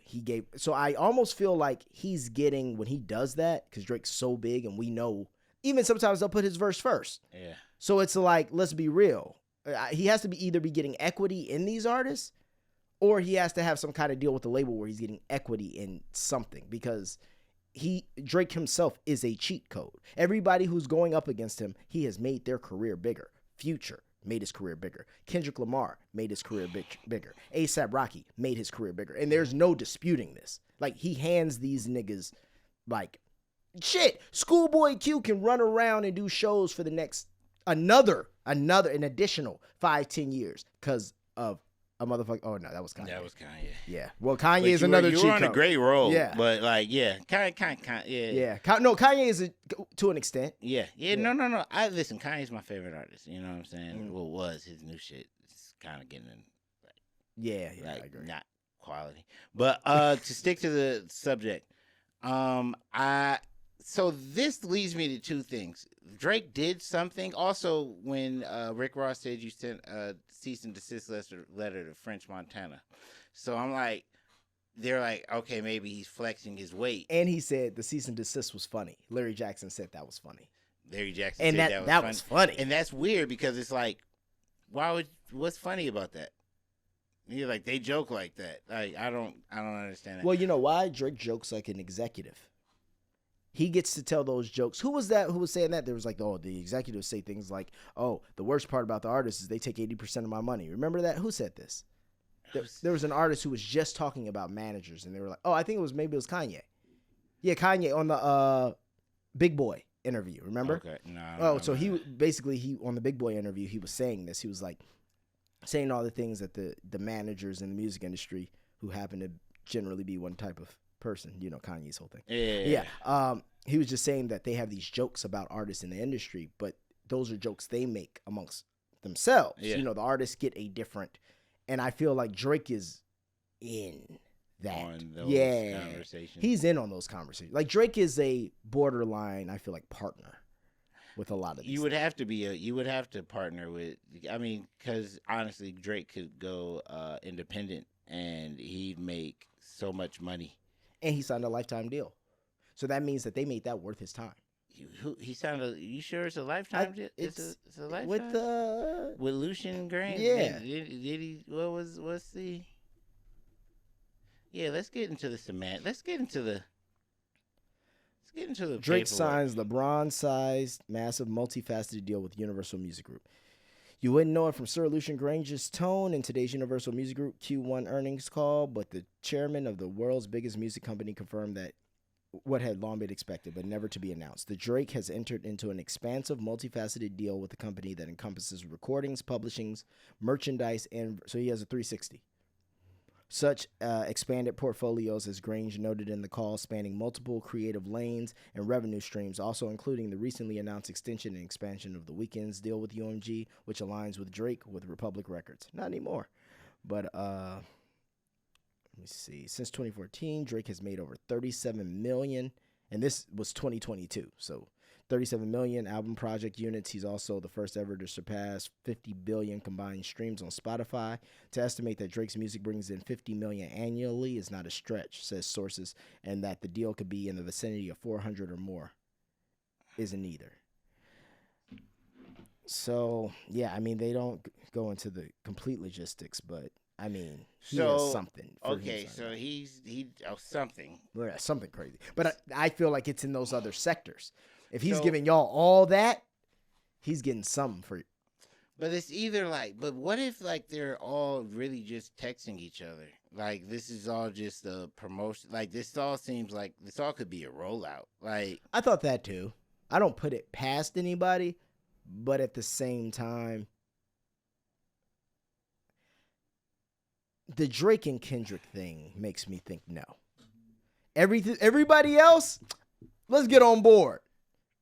So I almost feel like he's getting, when he does that, because Drake's so big and we know, even sometimes they'll put his verse first.
Yeah.
So it's like, let's be real. He has to either be getting equity in these artists, or he has to have some kind of deal with the label where he's getting equity in something, because Drake himself is a cheat code. Everybody who's going up against him, he has made their career bigger. Future made his career bigger. Kendrick Lamar made his career bigger. A$AP Rocky made his career bigger. And there's no disputing this. Like, he hands these niggas, like, shit, Schoolboy Q can run around and do shows for the next, an additional 5-10 years because of a motherfucker. Oh, no, that was Kanye.
That was Kanye.
Yeah. Well, Kanye is another cheat code.
You were on a great roll.
Yeah.
But, like, yeah. Yeah.
Yeah. No, Kanye is to an extent.
Yeah. No. Listen, Kanye's my favorite artist. You know what I'm saying? Well, was his new shit. It's kind of getting,
I agree.
Not quality. But to stick to the subject, so this leads me to two things. Drake did something. Also, when Rick Ross said you sent a cease and desist letter to French Montana. So I'm like, they're like, okay, maybe he's flexing his weight.
And he said the cease and desist was funny. Larry Jackson said that was funny.
Larry Jackson said that was funny. And that's weird because it's like, what's funny about that? You're like, they joke like that. Like, I don't understand that.
Well, you know why? Drake jokes like an executive. He gets to tell those jokes. Who was that? Who was saying that? There was like, the executives say things like, oh, the worst part about the artist is they take 80% of my money. Remember that? Who said this? There was an artist who was just talking about managers, and they were like, oh, I think maybe it was Kanye. Yeah, Kanye on the Big Boy interview. Remember?
Okay.
No. So he on the Big Boy interview, he was saying this. He was like saying all the things that the managers in the music industry, who happen to generally be one type of person, you know, Kanye's whole thing. Yeah. He was just saying that they have these jokes about artists in the industry, but those are jokes they make amongst themselves. Yeah. You know, the artists get a different, and I feel like Drake is in that.
On those conversations.
He's in on those conversations. Like, Drake is a borderline, I feel like, partner with a lot of these.
You would have to partner with, I mean, because honestly, Drake could go independent and he'd make so much money.
And he signed a lifetime deal. So that means that they made that worth his time.
He sounded. You sure it's a Lifetime? It's a Lifetime
with
Lucian Grant.
Yeah.
Did he? What's the? Yeah, let's get into the cement. Let's get into the
Drake
paperwork.
signs LeBron-sized, massive, multifaceted deal with Universal Music Group. You wouldn't know it from Sir Lucian Grange's tone in today's Universal Music Group Q1 earnings call, but the chairman of the world's biggest music company confirmed that what had long been expected, but never to be announced. The Drake has entered into an expansive, multifaceted deal with the company that encompasses recordings, publishings, merchandise, and so he has a 360. Such expanded portfolios, as Grange noted in the call, spanning multiple creative lanes and revenue streams, also including the recently announced extension and expansion of The Weeknd's deal with UMG, which aligns with Drake with Republic Records. Not anymore. But let me see. Since 2014, Drake has made over 37 million, and this was 2022, so 37 million album project units. He's also the first ever to surpass 50 billion combined streams on Spotify. To estimate that Drake's music brings in 50 million annually is not a stretch, says sources, and that the deal could be in the vicinity of 400 or more isn't either. So, yeah, I mean, they don't go into the complete logistics, but I mean, he has something.
Okay, so he something.
Yeah, something crazy. But I feel like it's in those other sectors. If he's giving y'all all that, he's getting something for you.
But it's either but what if they're all really just texting each other? Like this is all just a promotion. Like this all seems like this all could be a rollout. Like
I thought that too. I don't put it past anybody, but at the same time, the Drake and Kendrick thing makes me think no. Everybody else, let's get on board.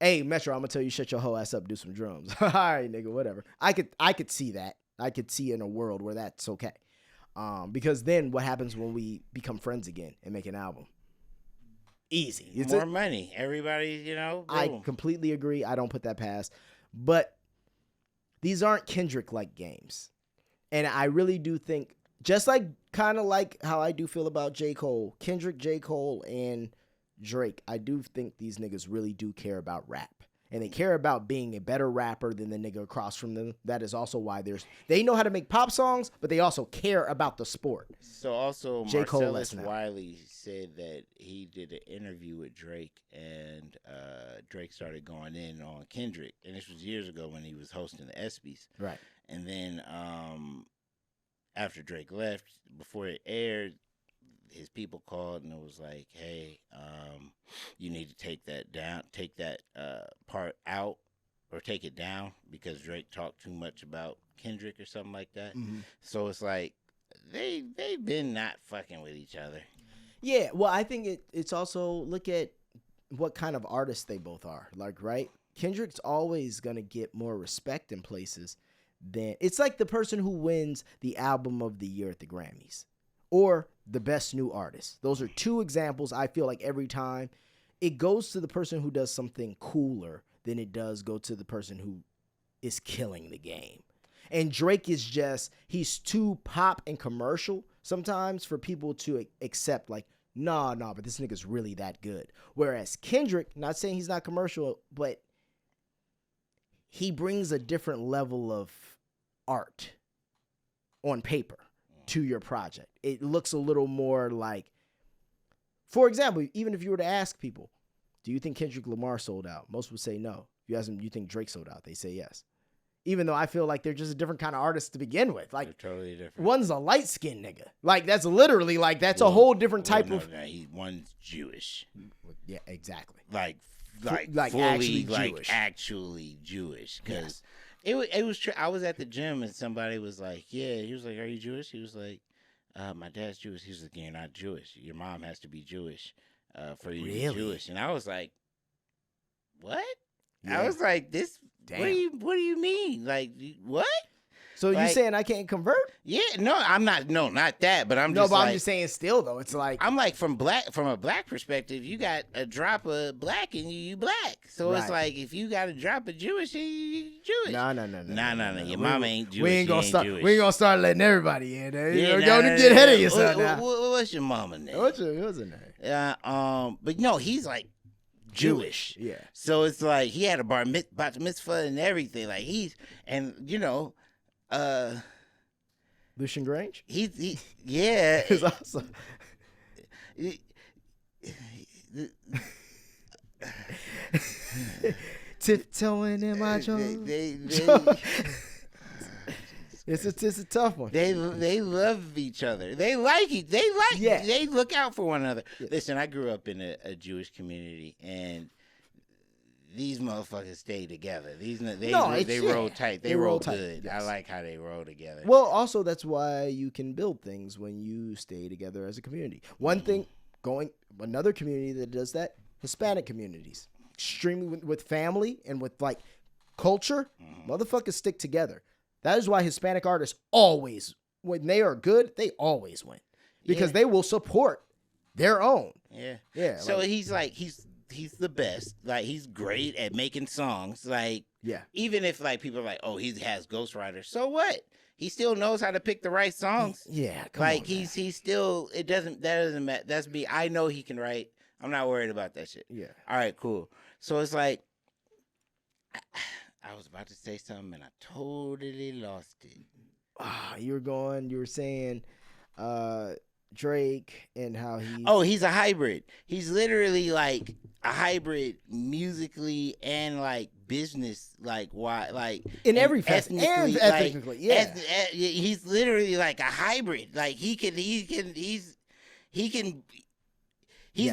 Hey, Metro, I'm gonna tell you, shut your whole ass up, do some drums. All right, nigga, whatever. I could see that. I could see in a world where that's okay. Because then what happens when we become friends again and make an album? Easy. It's
more money. Everybody, boom.
I completely agree. I don't put that past. But these aren't Kendrick-like games. And I really do think, just kind of like how I do feel about J. Cole, Kendrick, J. Cole, and Drake, I do think these niggas really do care about rap. And they care about being a better rapper than the nigga across from them. That is also why they know how to make pop songs, but they also care about the sport.
So also
J. Cole
Marcellus Wiley said that he did an interview with Drake, and Drake started going in on Kendrick. And this was years ago when he was hosting the ESPYs.
Right.
And then after Drake left, before it aired, his people called and it was like, hey, you need to take that down, take that part out or take it down because Drake talked too much about Kendrick or something like that. Mm-hmm. So it's like they've been not fucking with each other.
Yeah, well, I think it's also look at what kind of artists they both are. Like, right? Kendrick's always going to get more respect in places than... It's like the person who wins the album of the year at the Grammys. Or the best new artist. Those are two examples I feel like every time it goes to the person who does something cooler than it does go to the person who is killing the game. And Drake is he's too pop and commercial sometimes for people to accept nah, but this nigga's really that good. Whereas Kendrick, not saying he's not commercial, but he brings a different level of art on paper to your project. It looks a little more like, for example, even if you were to ask people, do you think Kendrick Lamar sold out? Most would say no. If you ask them, do you think Drake sold out? They say yes. Even though I feel like they're just a different kind of artist to begin with. Like,
they're totally different.
One's a light-skinned nigga. Like, that's literally, that's a whole different type of...
One's Jewish.
Yeah, exactly.
Like
fully
Jewish. Actually Jewish. Because... It was true. I was at the gym and somebody was like, yeah. He was like, are you Jewish? He was like, my dad's Jewish. He was like, you're not Jewish. Your mom has to be Jewish for you to be Jewish. And I was like, what? Yeah. I was like, this, damn. What do you mean? Like, what?
So you saying I can't convert?
Yeah, no, I'm not. No, not that. But I'm
just. No, but
I'm
just saying. Still, though, it's like
I'm like from a black perspective. You got a drop of black in you black. So It's like if you got a drop of Jewish, you Jewish.
No.
Your mama ain't Jewish.
We ain't gonna start.
Jewish.
We ain't gonna start letting everybody in there. You're gonna get ahead of yourself now.
What's your mama name?
What's her name?
But no, he's like Jewish.
Yeah.
So it's like he had a bat mitzvah and everything. Like
Lucian Grange?
he yeah.
Is awesome. Tiptoeing in my joint. It's a tough one.
They love each other. They look out for one another. Yeah. Listen, I grew up in a Jewish community, and these motherfuckers stay together. They roll tight. They roll good. Yes. I like how they roll together.
Well, also that's why you can build things when you stay together as a community. Another community that does that, Hispanic communities, extremely with family and with like culture, motherfuckers stick together. That is why Hispanic artists always, when they are good, they always win because they will support their own.
Yeah,
yeah.
So he's the best. Like he's great at making songs. Like even if like people are like, oh, he has ghostwriters. So what? He still knows how to pick the right songs.
Yeah,
he's still. That doesn't matter. That's me. I know he can write. I'm not worried about that shit.
Yeah.
All right, cool. So it's like. I was about to say something and I totally lost it.
You were saying Drake and how
he's a hybrid. He's literally like a hybrid musically and like business, like why, like
in every facet and ethnically. Yeah,
he's literally like a hybrid. Like he's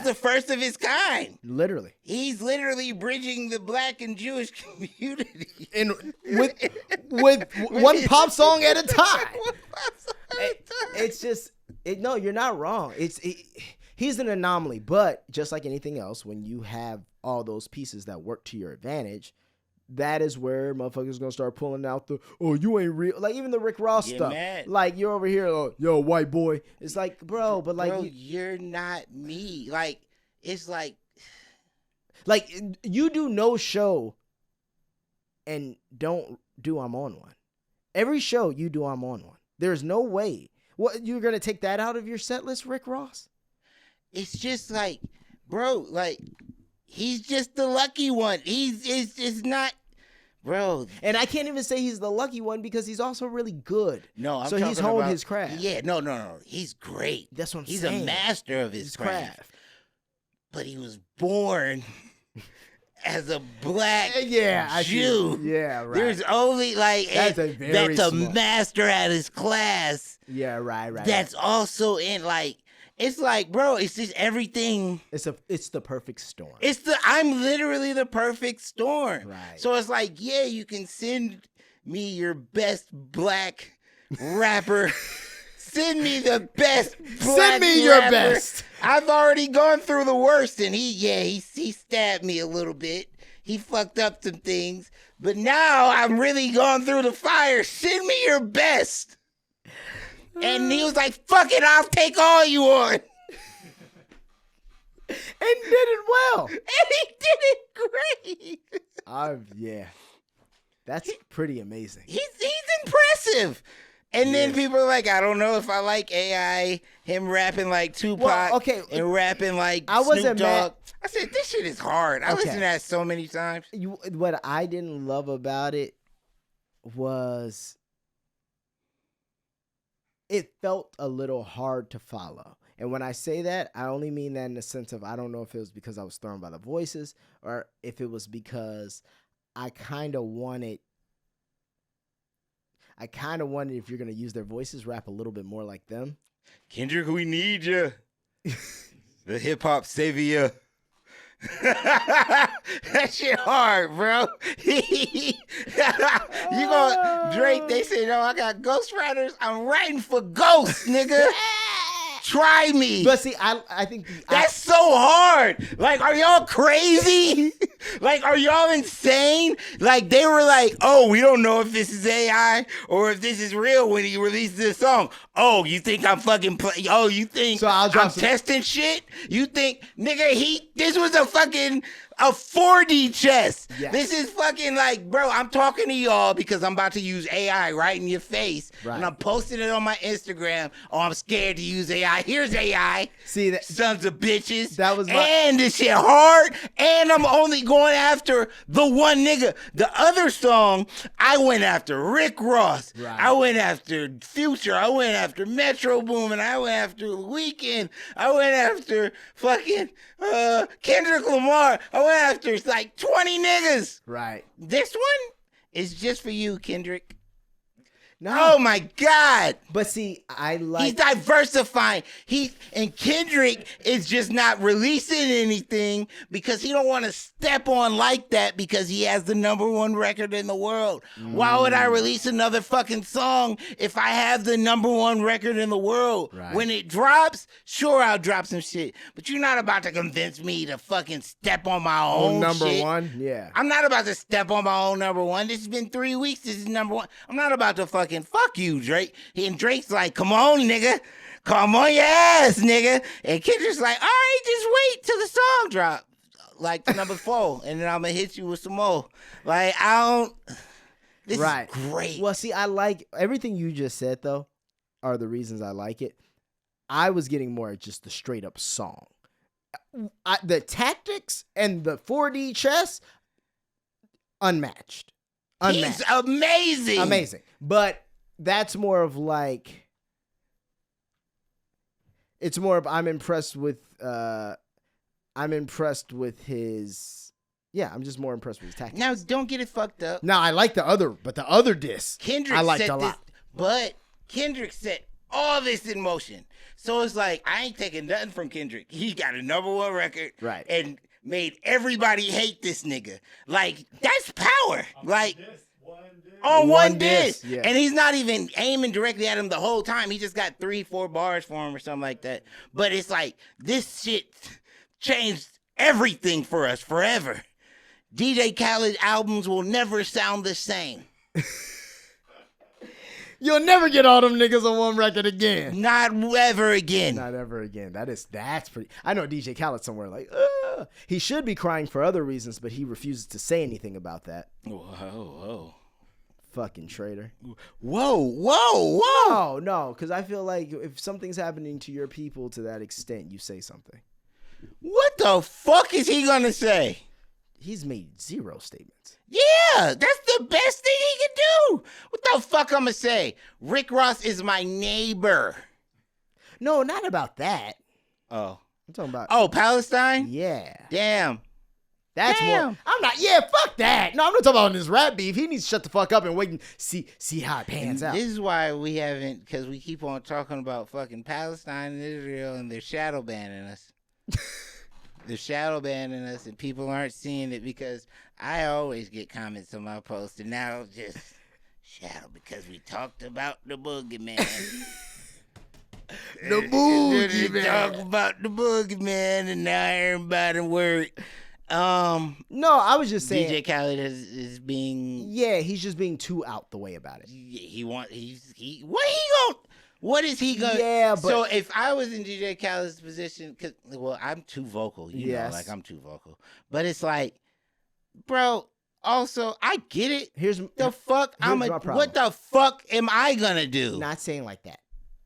the first of his kind.
Literally.
He's literally bridging the black and Jewish community.
And with one pop song at a time. It's just, no, you're not wrong. He's an anomaly, but just like anything else, when you have all those pieces that work to your advantage, that is where motherfuckers gonna start pulling out you ain't real. Like even the Rick Ross stuff.
Mad.
Like you're over here, yo, white boy. It's like, bro, but like
you're not me. Like it's like
you do no show and don't do I'm on one. Every show you do I'm on one. There's no way. What, you're gonna take that out of your set list, Rick Ross?
It's just like, bro, like he's just the lucky one. It's not. Bro,
and I can't even say he's the lucky one because he's also really good.
No, I'm
so
talking
he's honed
about
his craft.
Yeah, no. He's great.
That's what I'm
saying.
He's
a master of his craft. But he was born as a black Jew.
Yeah, right.
There's only that's a master at his class.
Yeah, right.
That's also in like. It's like, bro, it's just everything.
It's the perfect storm.
I'm literally the perfect storm.
Right.
So it's like, yeah, you can send me your best black rapper. Send me the best black
Send me
rapper.
Your best.
I've already gone through the worst, and he stabbed me a little bit. He fucked up some things, but now I'm really going through the fire. Send me your best. And he was like, fuck it, I'll take all you on.
And did it well.
And he did it great.
Yeah. That's pretty amazing.
He's impressive. And then people are like, I don't know if I like AI, him rapping like Tupac and rapping like Snoop Dogg. I said, this shit is hard. I listened to that so many times.
What I didn't love about it was it felt a little hard to follow. And when I say that, I only mean that in the sense of I don't know if it was because I was thrown by the voices or if it was because I kind of wanted, if you're going to use their voices, rap a little bit more like them.
Kendrick, we need you. The hip-hop savior. That shit hard, bro. You Drake, they say, no, I got ghostwriters. I'm writing for ghosts, nigga. Try me.
But see, I think
that's so hard. Like, are y'all crazy? Like, are y'all insane? Like, they were like, oh, we don't know if this is AI or if this is real when he released this song. Oh, you think I'm fucking you think I'm testing shit? You think, nigga, this was a fucking a 4D chess.
Yes.
This is fucking like, bro, I'm talking to y'all because I'm about to use AI right in your face.
Right.
And I'm posting it on my Instagram. Oh, I'm scared to use AI. Here's AI.
See that?
Sons of bitches.
That was my-
And this shit hard. And I'm only going after the one nigga. The other song, I went after Rick Ross.
Right.
I went after Future. I went after Metro Boomin. I went after The Weeknd. I went after fucking Kendrick Lamar. I went after like 20 niggas.
Right.
This one is just for you, Kendrick.
No.
Oh my God.
But see, I
He's
like.
diversifying. And Kendrick is just not releasing anything because he don't want to step on like that because he has the #1 record in the world. Why would I release another fucking song if I have the #1 record in the world?
Right.
When it drops, sure, I'll drop some shit. But you're not about to convince me to fucking step on my own
number
shit.
one? Yeah.
I'm not about to step on my own #1. This has been 3 weeks. This is #1. I'm not about to fucking fuck you, Drake. And Drake's like, come on, nigga. Come on your ass, nigga. And Kendrick's like, all right, just wait till the song drop. Like to #4. And then I'm going to hit you with some more. Like, this
Right.
is great.
Well, see, I like everything you just said, though, are the reasons I like it. I was getting more at just the straight up song. The tactics and the 4D chess, unmatched.
He's amazing.
Amazing. But that's more of like, it's more of I'm impressed with his, I'm just more impressed with his tactics.
Now, don't get it fucked up.
Now, I like the other disc.
Kendrick
I liked
set
a lot.
this, but Kendrick set all this in motion. So it's like, I ain't taking nothing from Kendrick. He got a #1 record.
Right.
And made everybody hate this nigga. Like, that's power. Like, on one disc.
yeah.
And he's not even aiming directly at him the whole time. He just got 3-4 bars for him or something like that. But it's like, this shit changed everything for us forever. DJ Khaled albums will never sound the same.
You'll never get all them niggas on one record again.
Not ever again.
Not ever again. That's pretty. I know DJ Khaled somewhere like, he should be crying for other reasons, but he refuses to say anything about that.
Whoa.
Fucking traitor.
Whoa.
No, because I feel like if something's happening to your people to that extent, you say something.
What the fuck is he gonna say?
He's made 0 statements.
Yeah, that's the best thing he can do. What the fuck I'm gonna say? Rick Ross is my neighbor.
No, not about that.
Oh.
I'm talking about.
Oh, Palestine?
Yeah.
Damn.
That's more.
Damn.
I'm not. Yeah, fuck that. No, I'm not talking about this rap beef. He needs to shut the fuck up and wait and see how it pans out.
This is why we haven't, because we keep on talking about fucking Palestine and Israel and they're shadow banning us. They're shadow banning us and people aren't seeing it because I always get comments on my post and now just shadow because we talked about the boogeyman.
The boogeyman.
Talk about the boogeyman and now everybody worried.
No, I was just saying.
DJ Khaled is being.
Yeah, he's just being too out the way about it.
What is he going?
Yeah, but
so if I was in DJ Khaled's position, I'm too vocal. You know, like I'm too vocal. But it's like, bro. Also, I get it.
Here's
the fuck.
my problem.
What the fuck am I gonna do?
Not saying like that.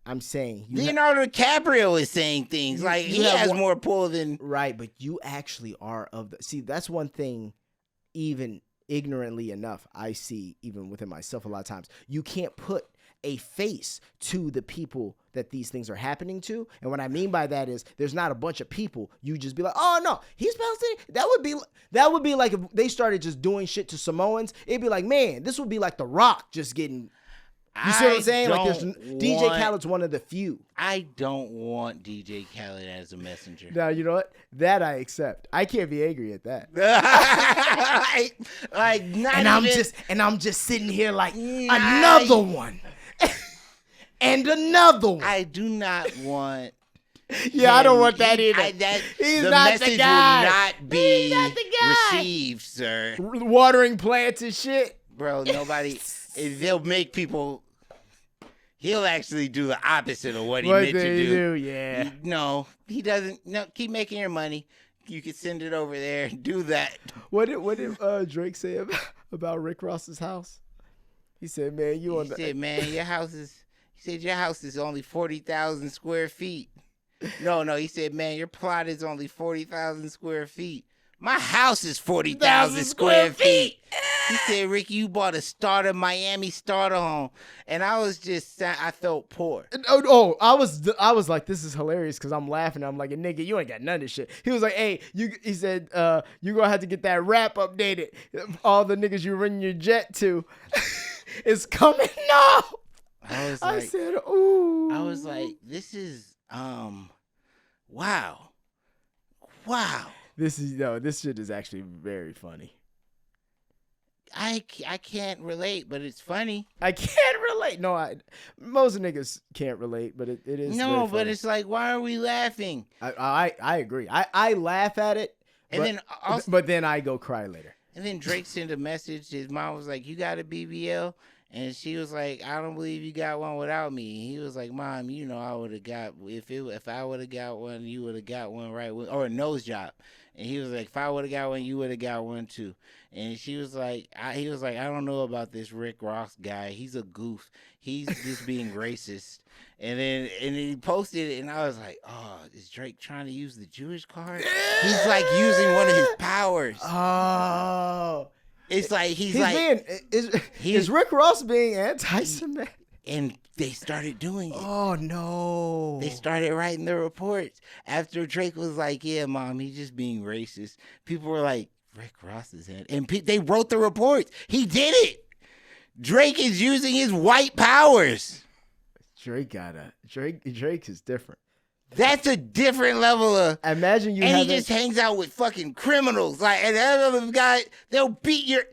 I'm saying
Leonardo DiCaprio is saying things like he has more pull than
right, but you actually are of the. See, that's one thing. Even ignorantly enough, I see even within myself a lot of times. You can't put a face to the people that these things are happening to, and what I mean by that is there's not a bunch of people. You just be like, oh no, he's Palestinian. That would be like if they started just doing shit to Samoans. It'd be like, man, this would be like The Rock just getting. You see what I'm saying? Like DJ Khaled's one of the few.
I don't want DJ Khaled as a messenger.
Now, you know what? That I accept. I can't be angry at that. I'm just sitting here like another one. And another one.
I do not want.
I don't want that either.
He's the not message the guy. Will not be
He's not the guy.
Received, sir.
Watering plants and shit.
Bro, nobody. They'll make people. He'll actually do the opposite of what he meant to do.
Yeah.
No, he doesn't. No, keep making your money. you could send it over there and do that.
What did Drake say about Rick Ross's house? He said, "Man, you on the."
He said, "Man, your house is." He said, "Your house is only 40,000 square feet." No. He said, "Man, your plot is only 40,000 square feet. My house is 40,000 square feet." He said, "Ricky, you bought a Miami starter home," and I was just, I felt poor.
Oh, I was like, this is hilarious because I'm laughing. I'm like, nigga, you ain't got none of this shit. He was like, hey, he said, you're gonna have to get that rap updated. All the niggas you run your jet to is coming now. I said, ooh.
I was like, this is, wow.
This shit is actually very funny.
I can't relate, but it's funny.
I can't relate. No, most niggas can't relate, but it is.
No, but it's like, why are we laughing?
I agree. I laugh at it, but then I go cry later.
And then Drake sent a message. His mom was like, "You got a BBL?" And she was like, "I don't believe you got one without me." And he was like, "Mom, you know I would have got if I would have got one, you would have got one right, or a nose job." And he was like, "If I would have got one, you would have got one too." And she was like, he was like, "I don't know about this Rick Ross guy. He's a goof. He's just being racist." And then he posted it, and I was like, "Oh, is Drake trying to use the Jewish card?" He's like using one of his powers.
Oh,
it's like
is Rick Ross being anti-Semitic?
And they started doing it.
Oh, no.
They started writing the reports. After Drake was like, "Yeah, Mom, he's just being racist." People were like, Rick Ross is in. And they wrote the reports. He did it. Drake is using his white powers.
Drake is different.
That's a different level of.
Imagine you.
And he just hangs out with fucking criminals. Like, and other guy, they'll beat your.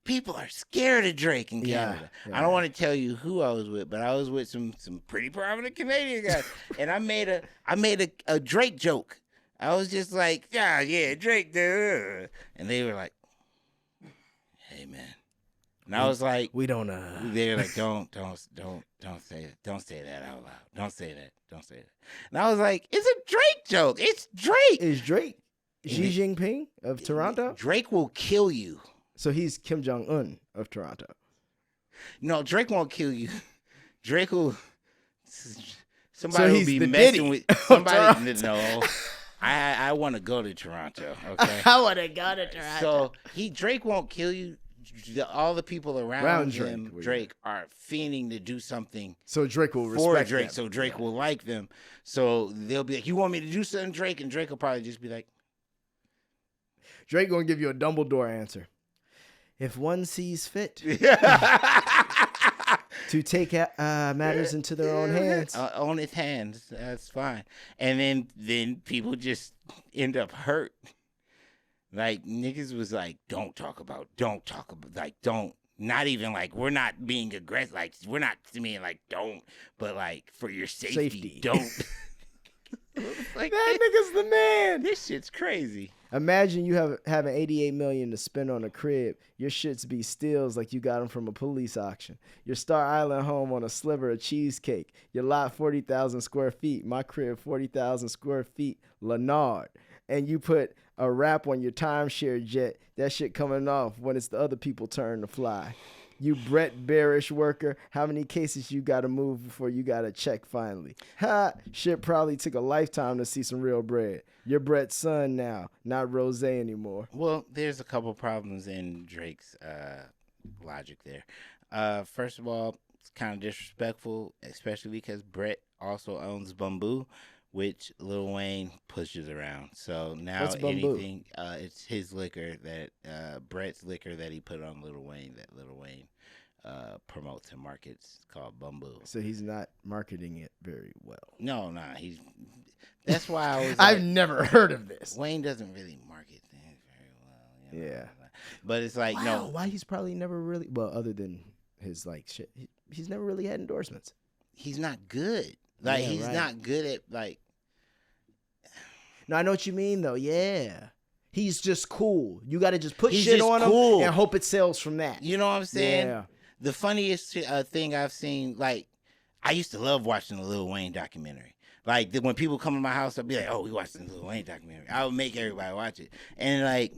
People are scared of Drake in Canada. Yeah. I don't want to tell you who I was with, but I was with some pretty prominent Canadian guys, and I made a Drake joke. I was just like, yeah, Drake, duh. And they were like, "Hey, man," and I was like,
"We don't."
They were like, "Don't say it. Don't say that out loud. Don't say that. And I was like, "It's a Drake joke. It's Drake."
Is Drake Xi Jinping of Toronto?
Drake will kill you.
So he's Kim Jong-un of Toronto.
No, Drake won't kill you. Drake will. Somebody will be messing with somebody. No, I want to go to Toronto. Okay,
I want to go to Toronto.
So Drake won't kill you. All the people around him, Drake, are fiending to do something.
So Drake will respect
Drake.
them.
So Drake will like them. So they'll be like, "You want me to do something, Drake?" And Drake will probably just be like,
Drake gonna give you a Dumbledore answer. If one sees fit to take matters into their own hands.
On his hands, that's fine. And then people just end up hurt. Like, niggas was like, don't talk about, like, don't. Not even like, we're not being aggressive. Like, we're not being like, don't. But like, for your safety. Don't. Like,
that nigga's the man.
This shit's crazy.
Imagine you having $88 million to spend on a crib. Your shits be steals like you got them from a police auction. Your Star Island home on a sliver of cheesecake. Your lot 40,000 square feet. My crib 40,000 square feet. Leonard. And you put a wrap on your timeshare jet. That shit coming off when it's the other people's turn to fly. You Brett Bearish worker, how many cases you got to move before you got to check finally? Ha! Shit probably took a lifetime to see some real bread. You're Brett's son now, not Rose anymore.
Well, there's a couple problems in Drake's logic there. First of all, it's kind of disrespectful, especially because Brett also owns Bamboo, which Lil Wayne pushes around. So now anything, it's his liquor that Brett's liquor that he put on Lil Wayne that Lil Wayne promotes and markets, called Bamboo.
So he's not marketing it very well.
No, he's. That's why I was.
I've never heard of this.
Wayne doesn't really market things very well. You know?
Yeah,
but it's like no.
Why he's probably never really other than his like shit. He's never really had endorsements.
He's not good. Like he's not good at like.
No, I know what you mean though. Yeah. He's just cool. You got to just put shit
just
on
cool.
him and hope it sells from that.
You know what I'm saying?
Yeah.
The funniest thing I've seen, like, I used to love watching the Lil Wayne documentary. Like when people come to my house, I'll be like, "Oh, we watched the Lil Wayne documentary." I would make everybody watch it, and like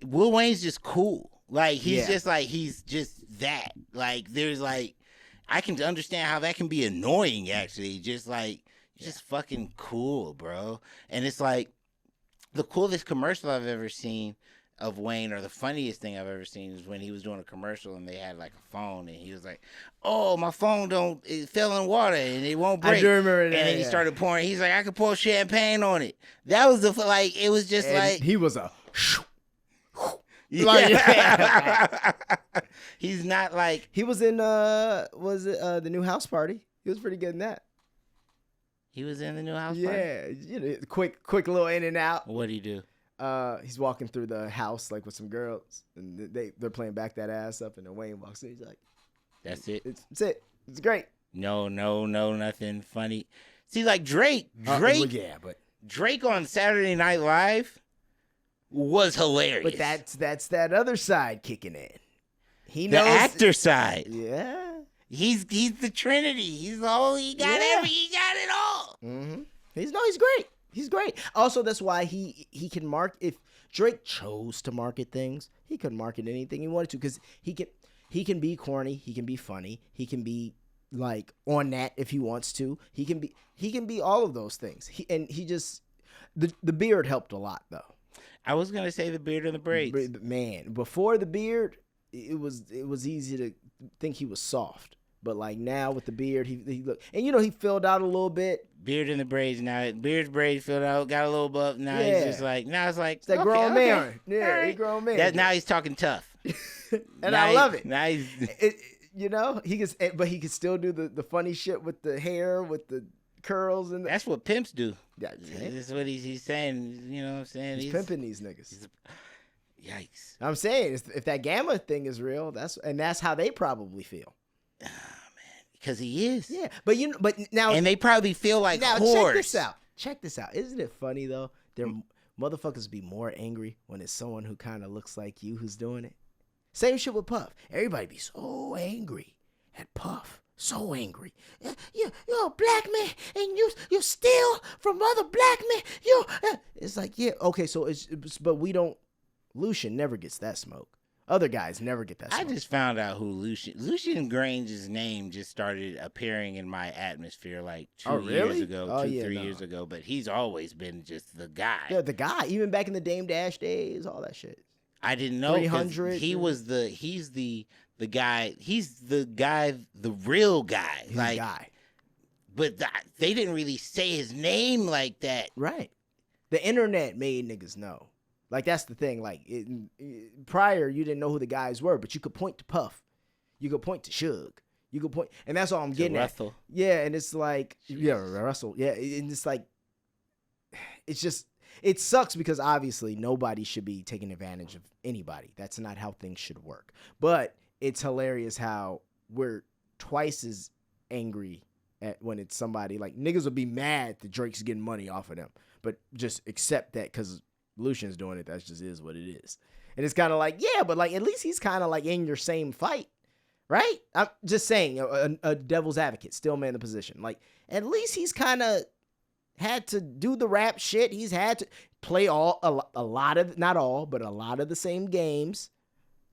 Lil Wayne's just cool. Like he's just like he's just that. Like there's like I can understand how that can be annoying. Actually, just like just fucking cool, bro. And it's like the coolest commercial I've ever seen of Wayne, or the funniest thing I've ever seen, is when he was doing a commercial and they had like a phone and he was like, "Oh, my phone it fell in water and it won't break."
I do remember that.
And then he started pouring. He's like, "I could pour champagne on it." That was the like. It was just
And
like
he was a.
yeah. He's not like
He was in the new house party. He was pretty good in that.
he was in the new house.
Yeah, you know, quick little in and out.
What do you do?
He's walking through the house like with some girls, and they're playing Back That Ass Up, and then Wayne walks in. He's like,
That's it.
It's it. It's great.
No, nothing funny. See, like Drake
Yeah, but
Drake on Saturday Night Live was hilarious.
But that's that other side kicking in. He
the
knows
actor side.
Yeah.
He's the Trinity. He's the whole. He got it all.
Mm-hmm. He's great. He's great. Also, that's why he can if Drake chose to market things, he could market anything he wanted to, because he can be corny, he can be funny, he can be like on that if he wants to. He can be all of those things. The beard helped a lot though.
I was gonna say the beard and the braids.
Man, before the beard, it was easy to think he was soft. But like now with the beard, he look, and you know, he filled out a little bit.
Beard and the braids now. Beard's braids filled out, got a little buff. Now he's just like, it's
it's that grown man. Yeah, he grown man.
Now he's talking tough.
And I love it.
Now he's
you know, but he can still do the funny shit with the hair, with the curls, and
that's what pimps do.
That's
what he's saying. You know what I'm saying?
He's pimping these niggas.
Yikes.
I'm saying, if that Gamma thing is real, that's how they probably feel.
Oh, man, because he is.
Yeah, but now,
and they probably feel like
now.
whores.
Check this out. Isn't it funny though? Motherfuckers be more angry when it's someone who kind of looks like you who's doing it. Same shit with Puff. Everybody be so angry at Puff. So angry. You're a black man and you steal from other black men. It's like, yeah, okay, so but we don't. Lucian never gets that smoke. Other guys never get that smoke.
I just found out who Lucian Grange's name just started appearing in my atmosphere like 2 years ago, 3 years ago. But he's always been just the guy.
Yeah, the guy. Even back in the Dame Dash days, all that shit.
I didn't know.
300.
He's the guy. He's the guy, the real guy.
He's the guy.
But they didn't really say his name like that.
Right. The internet made niggas know. Like, that's the thing. Like, prior, you didn't know who the guys were, but you could point to Puff. You could point to Suge. You could point, and that's all I'm getting
Russell.
at. Yeah, and it's like, Russell. Yeah, and it's like, it's just, it sucks because obviously nobody should be taking advantage of anybody. That's not how things should work. But it's hilarious how we're twice as angry at when it's somebody, like, niggas would be mad that Drake's getting money off of them, but just accept that because Lucian's doing it. That just is what it is. And it's kind of like, yeah, but like at least he's kind of like in your same fight, right? I'm just saying, a devil's advocate, still man the position. Like at least he's kind of had to do the rap shit. He's had to play a lot of, not all, but a lot of the same games.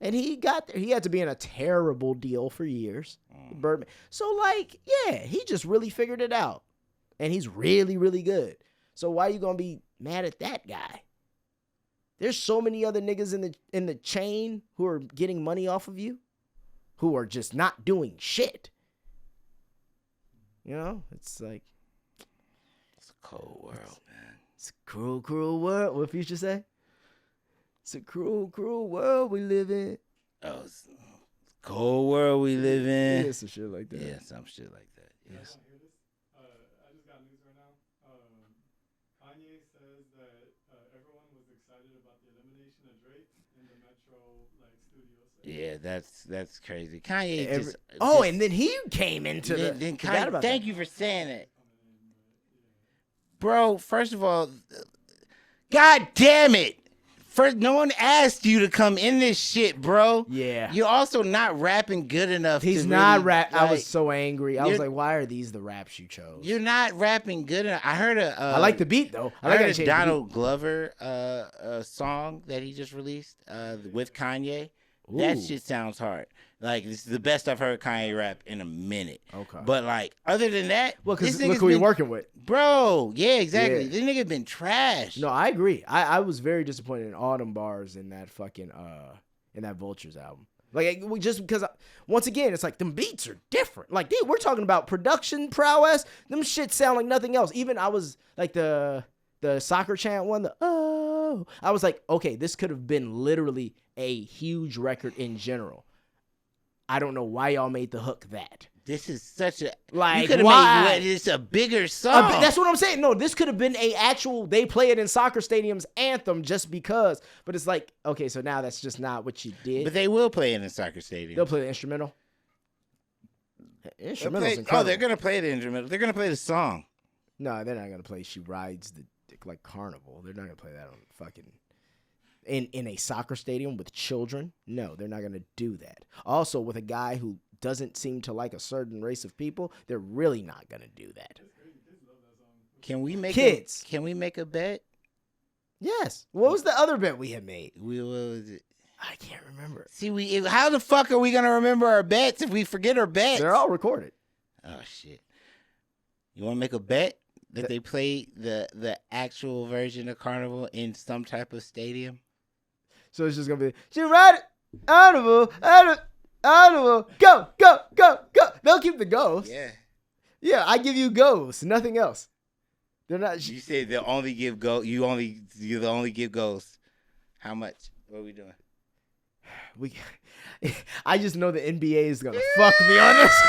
And he got there. He had to be in a terrible deal for years. Birdman. So like, yeah, he just really figured it out. And he's really, really good. So why are you going to be mad at that guy? There's so many other niggas in the chain who are getting money off of you, who are just not doing shit. You know, it's like,
it's a cold world, man.
It's a cruel, cruel world. What Future say? It's a cruel, cruel world we live in.
Oh, it's a cold world we live in.
Yeah, some shit like that.
Yeah, some shit like that. Yes.
I just got news right now. Kanye says that everyone was excited about the elimination of Drake in the Metro studio set.
Yeah, that's crazy. Kanye
and then he came into
then Kanye, thank you for saying it. Bro, first of all, God damn it. First, no one asked you to come in this shit, bro.
Yeah.
You're also not rapping good enough.
He's
to
not
really,
rap. I
like,
was so angry. I was
you're-
like, why are these the raps you chose?
You're not rapping good enough. I heard a.
I like the beat though.
I
like
heard
how
a
he changed the beat.
Donald Glover song that he just released with Kanye. That
Ooh.
shit sounds hard. Like, this is the best I've heard Kanye rap in a minute.
Okay.
But like, other than that,
Well, because
this
look
nigga's
who you're
been-
working with.
Bro, yeah, exactly.
Yeah.
This nigga been trash.
No, I agree. I was very disappointed in Autumn bars in that fucking in that Vultures album. Like just because once again, it's like them beats are different. Like dude, we're talking about production prowess. Them shit sound like nothing else. Even I was like the soccer chant one. I was like, okay, this could have been literally a huge record in general. I don't know why y'all made the hook that.
This is such a
Like,
you could have
why?
made this a bigger song.
That's what I'm saying. No, this could have been a actual they play it in soccer stadiums anthem just because. But it's like, okay, so now that's just not what you did.
But they will play it in soccer stadium.
They'll play the instrumental. Instrumental's
Oh,
incredible.
they're gonna play the instrumental. They're gonna play the song.
No, they're not gonna play She Rides the Dick Like Carnival. They're not gonna play that on fucking in a soccer stadium with children. No, they're not gonna do that. Also, with a guy who doesn't seem to like a certain race of people, they're really not gonna do that.
Can we make
Kids.
Can we make a bet?
Yes. What was the other bet we had made?
We will.
I can't remember.
See, how the fuck are we gonna remember our bets if we forget our bets?
They're all recorded.
Oh shit! You want to make a bet that they play the actual version of Carnival in some type of stadium?
So it's just gonna be She Ride It, Carnival, Carnival, go, go, go, go. They'll keep the ghost.
Yeah.
Yeah, I give you ghosts, nothing else. They're not.
You said they'll only give you only give ghosts. How much? What are we doing?
I just know the NBA is gonna fuck me on this.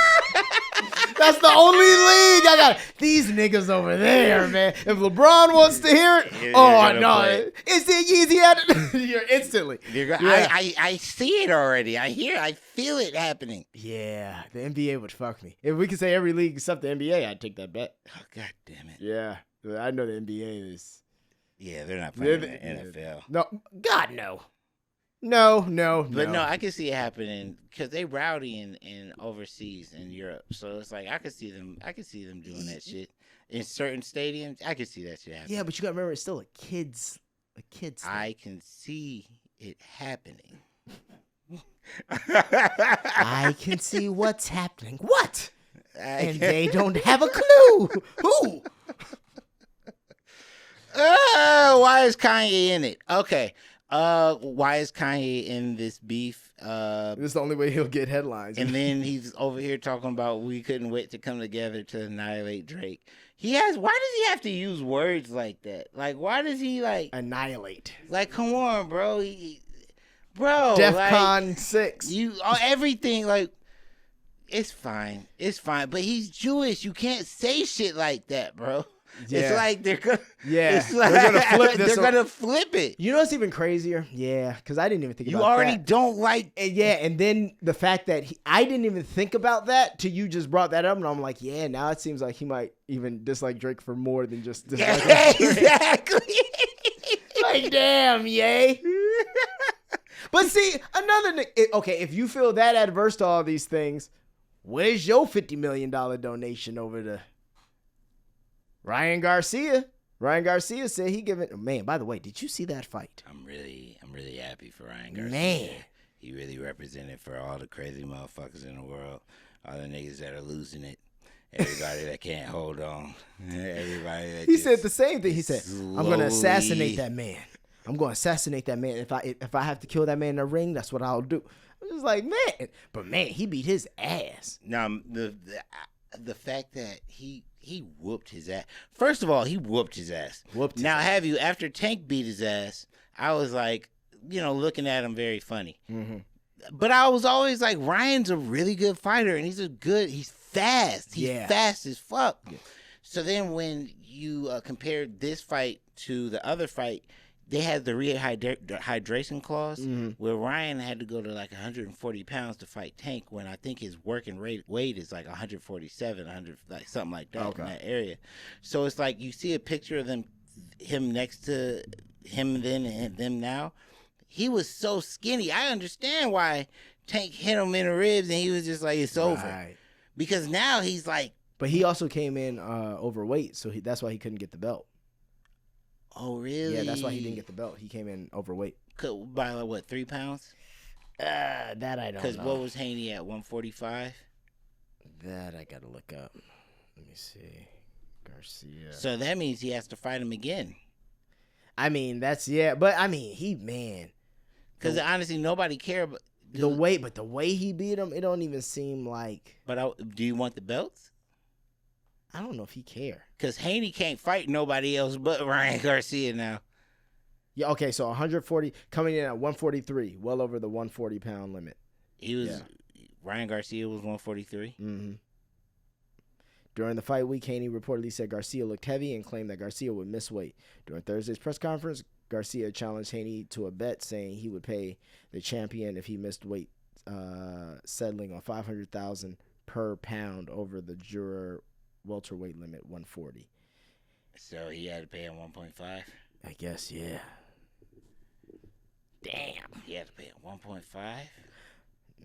That's the only league I got. These niggas over there, man. If LeBron wants to hear it,
You're
oh
gonna
no,
play.
it's easy at it. You're instantly.
Yeah. I see it already. I feel it happening.
Yeah, the NBA would fuck me. If we could say every league except the NBA, I'd take that bet.
Oh god damn it.
Yeah, I know the NBA is.
Yeah, they're not playing
They're
in the NFL.
No, God no. No.
But no, I can see it happening because they rowdy in overseas in Europe. So it's like I could see them doing that shit in certain stadiums. I could see that shit happening.
Yeah, but you gotta remember, it's still a kids. Thing.
I can see it happening.
I can see what's happening. What? And
I
they don't have a clue. Who?
Why is Kanye in it? Okay. Why is Kanye in this beef?
This is the only way he'll get headlines.
And then he's over here talking about we couldn't wait to come together to annihilate Drake. Why does he have to use words like that? Like, why does he
Annihilate.
like, come on, bro. Bro.
DEFCON 6.
Everything, like, it's fine. It's fine. But he's Jewish. You can't say shit like that, bro.
Yeah.
It's like they're gonna.
Yeah,
It's like,
they're gonna flip this.
They're gonna flip it.
You know what's even crazier? Yeah, because I didn't even think
You
about
already
that.
don't like.
And yeah, and then the fact that I didn't even think about that till you just brought that up, and I'm like, yeah, now it seems like he might even dislike Drake for more than just dislike
Exactly.
Like, damn, yay. But see, okay, if you feel that adverse to all these things, where's your $50 million donation over to Ryan Garcia? Ryan Garcia said he giving. Man, by the way, did you see that fight?
I'm really happy for Ryan Garcia.
Man.
He really represented for all the crazy motherfuckers in the world. All the niggas that are losing it. Everybody that can't hold on. Everybody that
He
just
said the same thing. He said, I'm going to assassinate
slowly-
that man. I'm going to assassinate that man. If I have to kill that man in the ring, that's what I'll do. I'm just like, man. But man, he beat his ass.
Now, the fact that he whooped his ass. First of all, he whooped his ass. Now, have you, after Tank beat his ass, I was like, looking at him very funny.
Mm-hmm.
But I was always like, Ryan's a really good fighter, and he's fast. He's fast as fuck. Yeah. So then when you compared this fight to the other fight, they had the rehydration clause where Ryan had to go to like 140 pounds to fight Tank when I think his working weight is like 147, 100, like something like that in that area. So it's like you see a picture of him next to him then and them now, he was so skinny. I understand why Tank hit him in the ribs and he was just like, it's over.
Right.
Because now he's like,
But he also came in overweight, so that's why he couldn't get the belt.
oh, really?
Yeah, that's why he didn't get the belt. He came in overweight.
By like, what, 3 pounds?
That I don't know.
Because what was Haney at, 145?
That I got to look up. Let me see. Garcia.
So that means he has to fight him again.
I mean, but I mean, man.
Because honestly, nobody cared.
The way he beat him, it don't even seem like.
But do you want the belts?
I don't know if he care.
Because Haney can't fight nobody else but Ryan Garcia now.
Yeah, okay, so 140, coming in at 143, well over the 140-pound limit.
He was, Ryan Garcia was 143.
Mm-hmm. During the fight week, Haney reportedly said Garcia looked heavy and claimed that Garcia would miss weight. During Thursday's press conference, Garcia challenged Haney to a bet, saying he would pay the champion if he missed weight, settling on $500,000 per pound over the juror welterweight limit, 140.
So he had to pay him 1.5.
I guess, yeah.
Damn, he had to pay him 1.5.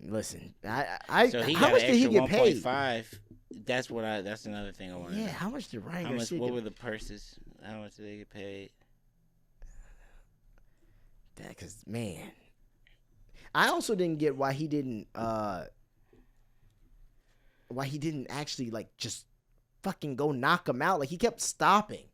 Listen,
So he
how
got
much
an
did he
extra
get paid?
1.5. That's another thing I want to know.
Yeah, how much did Ryan
How much?
Garcia
What
get?
were the purses? How much did they get paid?
Because man, I also didn't get why he didn't actually like just fucking go knock him out. Like he kept stopping,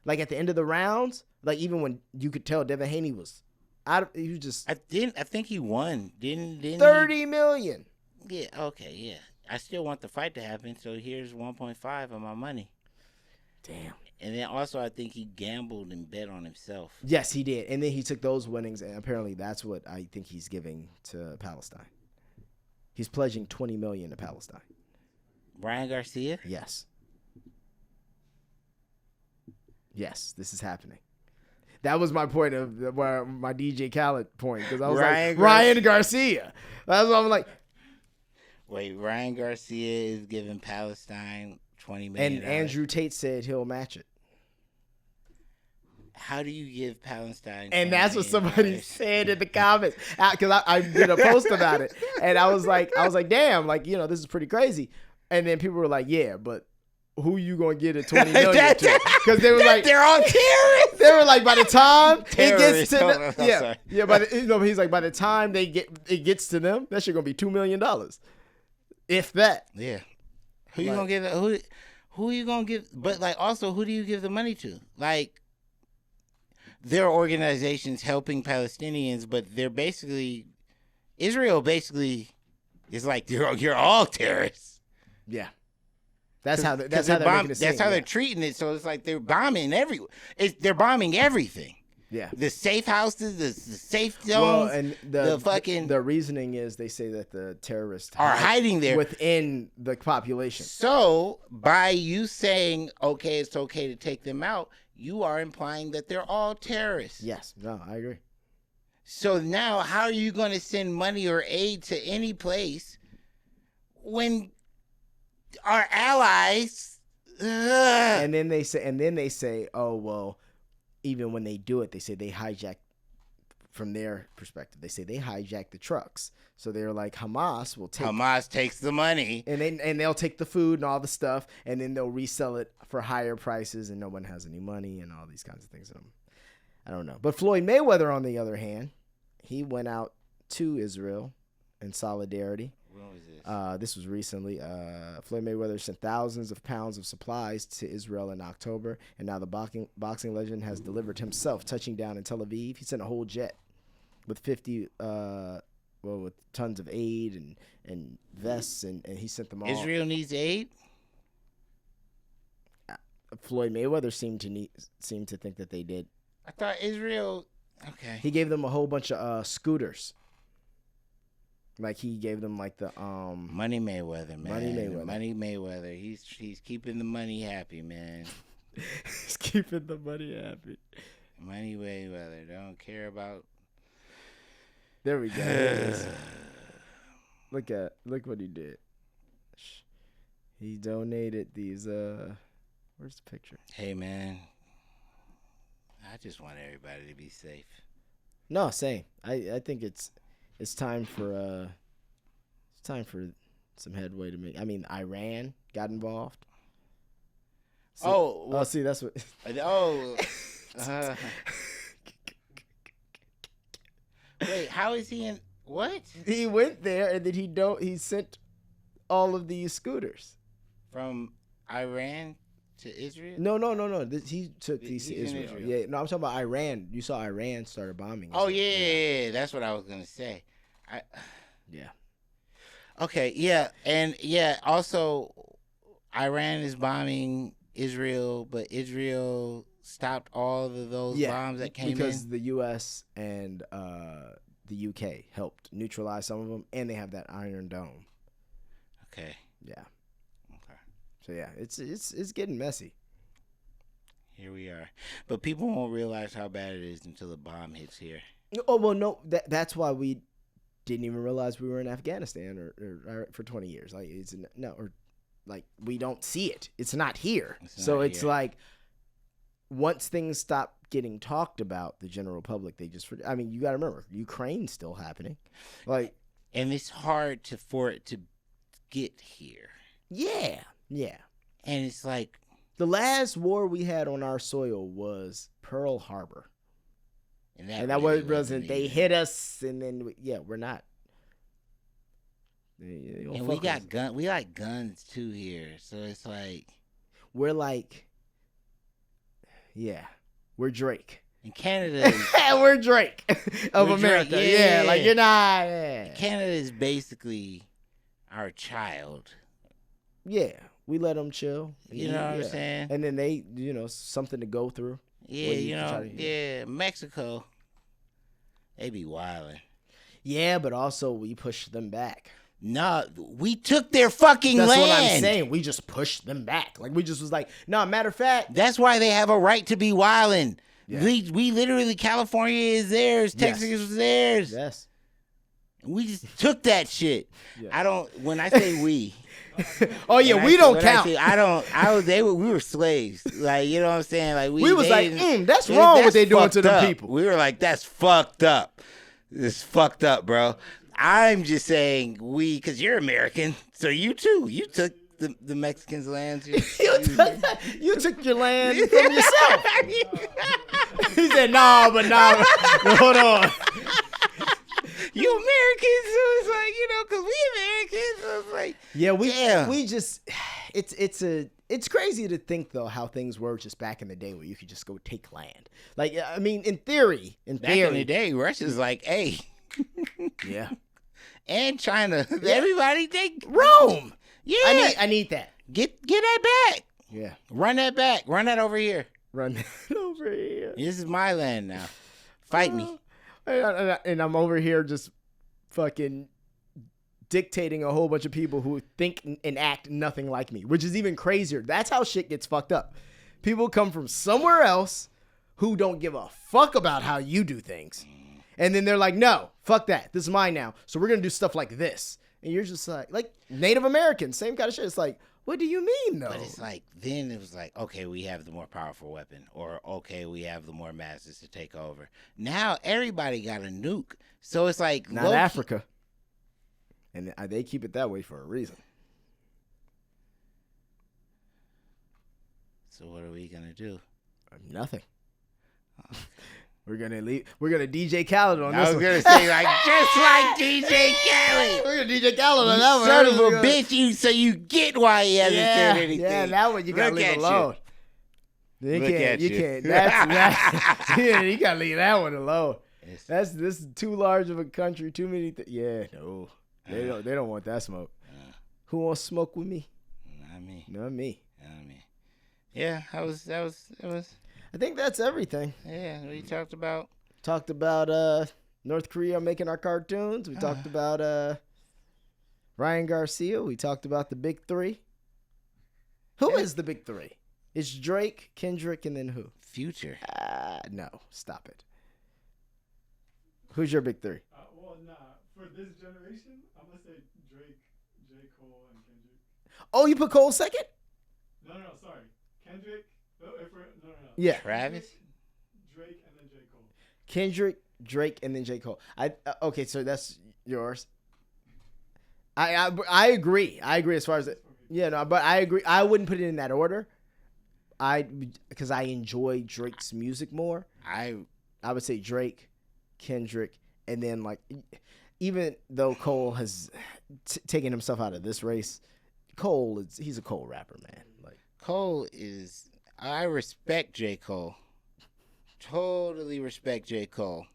like at the end of the rounds. Like even when you could tell Devin Haney was out, he was just.
I think he won. Didn't
30 million.
Yeah. Okay. Yeah. I still want the fight to happen. So here's 1.5 of my money.
Damn.
And then also I think he gambled and bet on himself.
Yes, he did, and then he took those winnings, and apparently that's what I think he's giving to Palestine. He's pledging $20 million to Palestine.
Ryan Garcia.
Yes. Yes, this is happening. That was my point of where my DJ Khaled point, because I was Ryan Garcia. That's what I'm like.
Wait, Ryan Garcia is giving Palestine $20 million.
And Andrew Tate said he'll match it.
How do you give Palestine?
And that's what
$20
somebody
million?
said in the comments, because I did a post about it, and I was like, damn, like, you know, this is pretty crazy. And then people were like, yeah, but who you gonna get a $20 million to? Because they were like,
they're all terrorists.
They were like, by the time it gets to them,
sorry.
but he's like, by the time it gets to them, that shit gonna be $2 million, if that.
Yeah. Who you gonna give? Who you gonna give? But like, also, who do you give the money to? Like, there are organizations helping Palestinians, but they're basically Israel. Basically, is like you're all terrorists.
Yeah. That's how they're making it seem.
That's how they're treating it. So it's like they're bombing they're bombing everything.
Yeah.
The safe houses, the safe zones.
Well, and the reasoning is they say that the terrorists
are hiding there
within the population.
So by you saying, okay, it's okay to take them out, you are implying that they're all terrorists.
Yes. No, I agree.
So now how are you going to send money or aid to any place when our allies
and then they say, oh, well, even when they do it, they say they hijack, from their perspective, they say they hijack the trucks. So they're like, Hamas
takes the money,
and they'll take the food and all the stuff, and then they'll resell it for higher prices, and no one has any money and all these kinds of things. I don't know. But Floyd Mayweather, on the other hand, he went out to Israel in solidarity.
When was this?
This was recently. Floyd Mayweather sent thousands of pounds of supplies to Israel in October, and now the boxing legend has delivered himself, touching down in Tel Aviv. He sent a whole jet with with tons of aid and vests, and he sent them all.
Israel needs aid?
Floyd Mayweather seemed to think that they did.
I thought Israel. Okay.
He gave them a whole bunch of scooters. Like he gave them like the
Money Mayweather, man. Money Mayweather. He's keeping the money happy, man.
He's keeping the money happy.
Money Mayweather don't care about.
There we go. Look what he did. He donated these. Where's the picture?
Hey, man. I just want everybody to be safe.
No, same. I think it's time for some headway to make. I mean, Iran got involved.
So,
see, that's what.
Wait, how is he in? What?
He went there and then he sent all of these scooters
From Iran to Israel?
No. He took these to
He's in
Israel.
Israel.
Yeah, no, I'm talking about Iran. You saw Iran started bombing.
Oh yeah, that's what I was gonna say.
Yeah.
Okay, yeah, and yeah. Also, Iran is bombing Israel, but Israel stopped all of those bombs that came
because
in
the U.S. and the U.K. helped neutralize some of them, and they have that Iron Dome.
Okay.
Yeah.
Okay.
So yeah, it's getting messy.
Here we are, but people won't realize how bad it is until the bomb hits here.
Oh well, no, that's why we didn't even realize we were in Afghanistan or for 20 years. Like we don't see it. It's not here. It's like once things stop getting talked about, the general public, they just forget. I mean, you got to remember, Ukraine's still happening. Like,
and it's hard for it to get here.
Yeah.
And it's like
the last war we had on our soil was Pearl Harbor. And that
really
wasn't they hit us, and then we're not.
And we got guns. We like guns too here, so it's like
we're Drake.
In Canada,
we're Drake of America.
Drake,
yeah, like you're not. Yeah.
Canada is basically our child.
Yeah, we let them chill.
You know what I'm saying?
And then they, something to go through.
Yeah, Mexico, they be wilding.
Yeah, but also we pushed them back.
No, we took their fucking land.
That's what I'm saying. We just pushed them back. Like we just was like, no, matter of fact.
That's why they have a right to be wilding.
Yeah.
We literally, California is theirs. Texas is theirs.
Yes.
We just took that shit. Yeah. When I say we.
Oh yeah, we don't count.
We were slaves. Like, you know what I'm saying? Like we
was like, that's wrong what they doing to them people.
We were like, that's fucked up. It's fucked up, bro. I'm just saying because you're American, so you too. You took the Mexicans' land.
You took your land from yourself. He said, no, hold on.
You Americans, so it's like, because we Americans, so it's like,
we just, it's crazy to think though how things were just back in the day where you could just go take land. Like, I mean, in theory,
back in the day, Russia's like, hey,
yeah,
and China, everybody take
Rome.
Yeah,
I need that.
Get that back.
Yeah,
run that back. Run that over here.
Run that over here.
This is my land now. Fight me.
And I'm over here just fucking dictating a whole bunch of people who think and act nothing like me, which is even crazier. That's how shit gets fucked up. People come from somewhere else who don't give a fuck about how you do things. And then they're like, no, fuck that. This is mine now. So we're going to do stuff like this. And you're just like Native Americans, same kind of shit. It's like, what do you mean, though?
But it's like, then it was like, okay, we have the more powerful weapon. Or, okay, we have the more masses to take over. Now, everybody got a nuke. So it's like...
Not Africa. And they keep it that way for a reason.
So what are we going to do?
Nothing. We're gonna DJ Khaled on this one.
I was gonna say just like DJ Khaled.
We're gonna DJ Khaled on that one.
Son of a bitch, so you get why he hasn't said anything.
Yeah, that one you gotta leave alone. You can't. You gotta leave that one alone. This is too large of a country. Too many. No, they don't want that smoke. Who wants smoke with me? Not me.
Yeah, that was.
I think that's everything.
Yeah, we talked about.
Talked about North Korea making our cartoons. We talked about Ryan Garcia. We talked about the big three. Who is the big three? It's Drake, Kendrick, and then who?
Future.
No, stop it. Who's your big three?
For this generation, I'm going to say Drake, J. Cole, and Kendrick.
Oh, you put Cole second?
No, sorry. Kendrick. No.
Yeah.
Travis?
Drake, and then J. Cole.
Kendrick, Drake, and then J. Cole. Okay, so that's yours. I agree. I agree as far as it. Yeah, no, but I agree. I wouldn't put it in that order. Because I enjoy Drake's music more. I would say Drake, Kendrick, and then like, even though Cole has taken himself out of this race, he's a Cole rapper, man. Like
Cole is. I respect J. Cole. Totally respect J. Cole.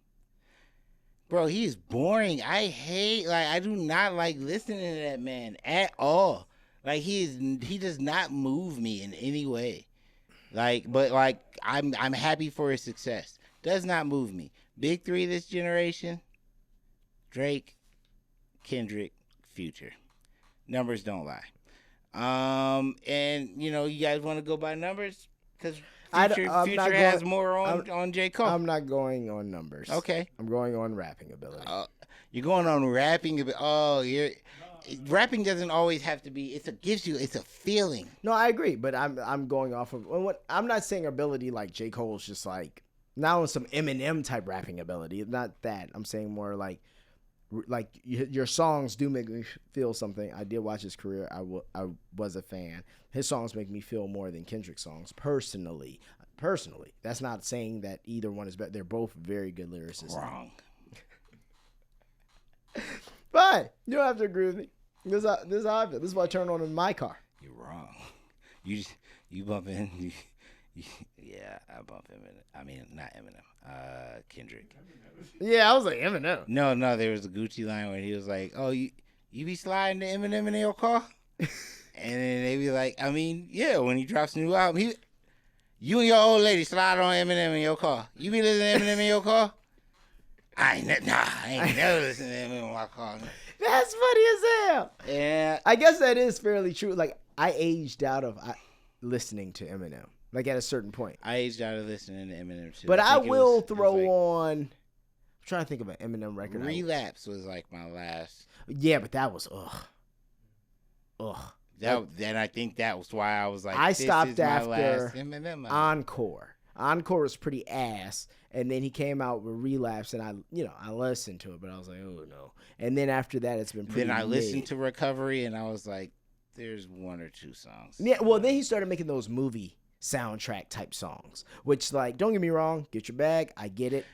Bro, he's boring. I do not like listening to that man at all. Like he does not move me in any way. But I'm happy for his success. Does not move me. Big three this generation: Drake, Kendrick, Future. Numbers don't lie. And you guys want to go by numbers? Because Future has more on J. Cole.
I'm not going on numbers.
Okay.
I'm going on rapping ability.
You're going on rapping ability. Oh, rapping doesn't always have to be. It's a feeling.
No, I agree, but I'm going off of I'm not saying ability like J. Cole's just like not on some Eminem type rapping ability. Not that. I'm saying more like your songs do make me feel something. I did watch his career. I was a fan. His songs make me feel more than Kendrick's songs personally. That's not saying that either one is better. They're both very good lyricists.
Wrong.
Fine. You don't have to agree with me. This is how I feel. This is what I turn on in my car.
You're wrong. You bump in. Yeah, I bump Eminem. I mean, not Eminem. Kendrick.
Yeah, I was like Eminem.
No. There was a Gucci line where he was like, "Oh, you be sliding to Eminem in your car?" And then they be like, "I mean, yeah, when he drops a new album, you and your old lady slide on Eminem in your car. You be listening to Eminem in your car?" I ain't never listened to Eminem in my car.
That's funny as hell.
Yeah,
I guess that is fairly true. Like I aged out of listening to Eminem. Like at a certain point,
I aged out of listening to Eminem too.
But I will throw on. I'm trying to think of an Eminem record.
Relapse was like my last.
Yeah, but that was ugh.
Then I think that was why I was like,
I
this
stopped
is my
after
last Eminem.
Encore. Encore was pretty ass, and then he came out with Relapse, and I listened to it, but I was like, oh no. And then after that, it's been pretty.
Then I listened to Recovery, and I was like, there's one or two songs.
Yeah, well, then he started making those movie soundtrack type songs, which like, don't get me wrong, Get Your Bag, I get it.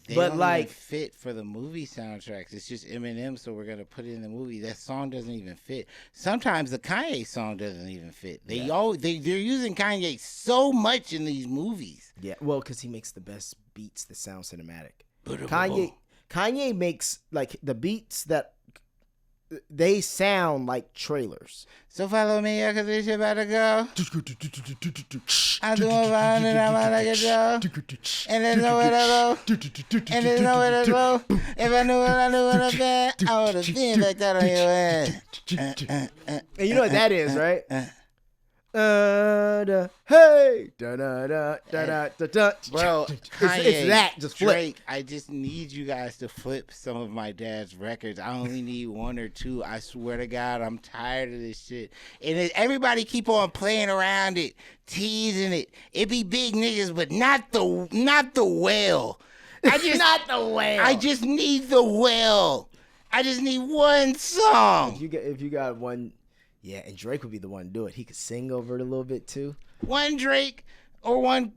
But
don't
like
even fit for the movie soundtracks. It's just Eminem, so we're gonna put it in the movie. That song doesn't even fit. Sometimes the Kanye song doesn't even fit. They're using Kanye so much in these movies.
Yeah, well, because he makes the best beats that sound cinematic.
Kanye
Kanye makes like the beats that they sound like trailers.
So follow me, cause it's about to go. I'm doing fine and I'm out like a Joe. And there's nowhere to go. And there's nowhere to go. If I knew what I knew in a bed, I would have been like that on your head.
And you know what that is, right? Hey, da da da da da da.
Bro, Kanye,
it's that. Just flip.
Drake, I just need you guys to flip some of my dad's records. I only need one or two. I swear to God, I'm tired of this shit. And everybody keep on playing around it, teasing it. It be big niggas, but not the whale.
Not the whale.
I just need the whale. I just need one song.
If you got one. Yeah, and Drake would be the one to do it. He could sing over it a little bit too.
One Drake or one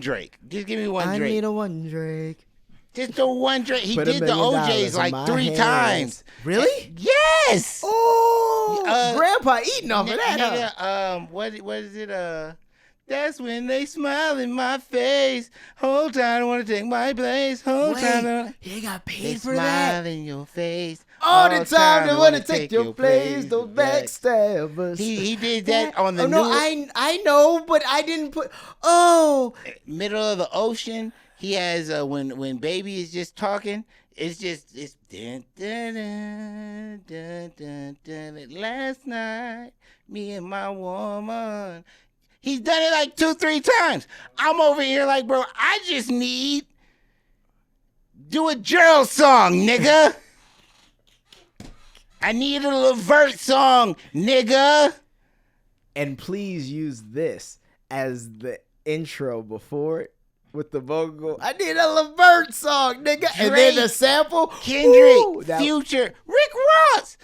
Drake. Just give me one Drake.
I need a one Drake.
Just the one Drake. He did the OJs like 3 times.
Really?
Yes.
Oh, Grandpa eating off of that.
Huh? What is it? That's when they smile in my face. Whole time I want to take my place. Whole time
he got
they
paid for
smile
that.
in your face.
All the time they want to take your place. Those backstabbers.
He did that on the
I know, but I didn't put. Oh,
middle of the ocean. He has when baby is just talking. It's dun, dun, dun, dun, dun, dun, last night me and my woman. He's done it like 2-3 times. I'm over here like, bro, I just need do a Gerald song, nigga. I need a Levert song, nigga.
And please use this as the intro before it. with the vocal. I need a Levert song, nigga. And then the sample.
Kendrick,
that-
Future, Rick Ross.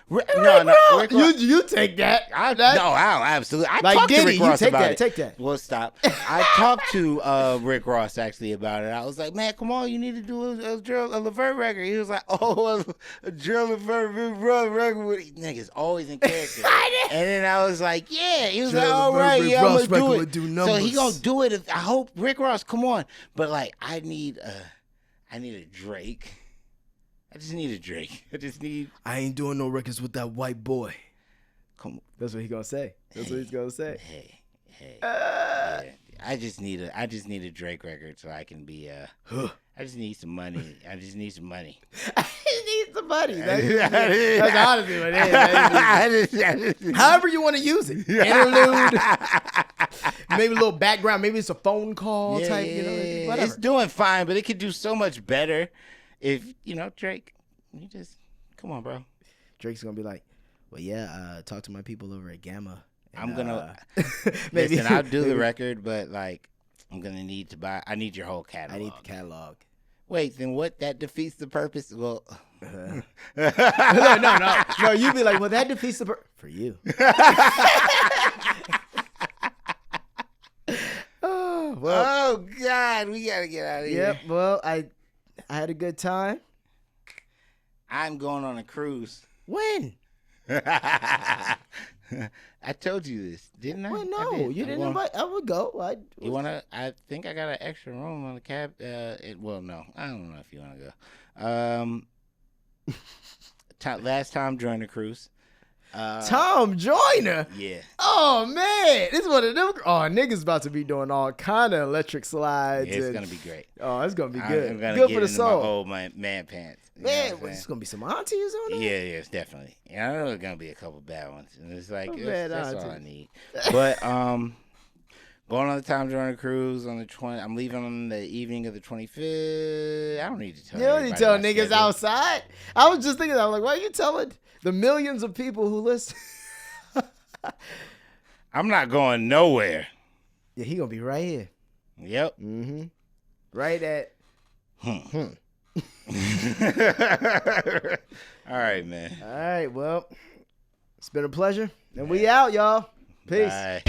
Rick Ross.
You take that.
I absolutely. I
Like
talked to
Diddy,
Rick
you
Ross
take
about
that,
it.
take that.
Well, stop. I talked to Rick Ross actually about it. I was like, man, come on, you need to do a Levert record. He was like, oh, a Gerald Levert record. Niggas always in character. And then I was like, yeah. He was like, all right, yeah, I'm gonna do it. So he gonna do it. I hope Rick Ross, come on. But like, I need a Drake. I just need a Drake.
I ain't doing no records with that white boy.
Come on.
That's what he gonna say. That's what he's gonna say.
Hey. Yeah. I just need a Drake record so I can be I just need some money. I just need some money.
I need some money. That's honestly what it is. However you want to use it. Interlude. Maybe a little background. Maybe it's a phone call type. You know, whatever.
It's doing fine, but it could do so much better if Drake. You just come on, bro.
Drake's gonna be like, well, yeah. Talk to my people over at Gamma. And,
I'm gonna
maybe
listen. I'll do the record, but like, I'm gonna need to buy. I need your whole catalog.
I need the catalog.
Wait, then what? That defeats the purpose. Well,
no. You'd be like, well, that defeats the purpose for you.
Oh God, we gotta get out of here.
Yep. Well, I had a good time.
I'm going on a cruise.
When?
I told you this, didn't I?
Well, no,
I did.
you didn't invite. I would go.
You wanna? I think I got an extra room on the cab. Well, no, I don't know if you wanna go. Last time during the cruise.
Tom Joyner.
Yeah.
Oh man, this is one of them. Oh, niggas about to be doing all kind of electric slides.
Yeah, it's gonna be great.
Oh, it's gonna be good.
I'm gonna
good
get
for the
into
soul.
my man pants. You
Man,
know what I'm
it's gonna be some aunties on
Yeah,
there.
it's definitely. Yeah, I know there's gonna be a couple bad ones, and it's like
bad
that's all I
aunties.
need. But going on the time during the cruise on the 20th. I'm leaving on the evening of the 25th. I don't need to tell.
You don't need to tell
everybody my
niggas
schedule.
outside. I was just thinking, I was like, why are you telling the millions of people who listen?
I'm not going nowhere.
Yeah, he gonna be right here.
Yep.
Mm-hmm. Right at.
All right, man.
All right. Well, it's been a pleasure, and we out, y'all. Peace.
Bye.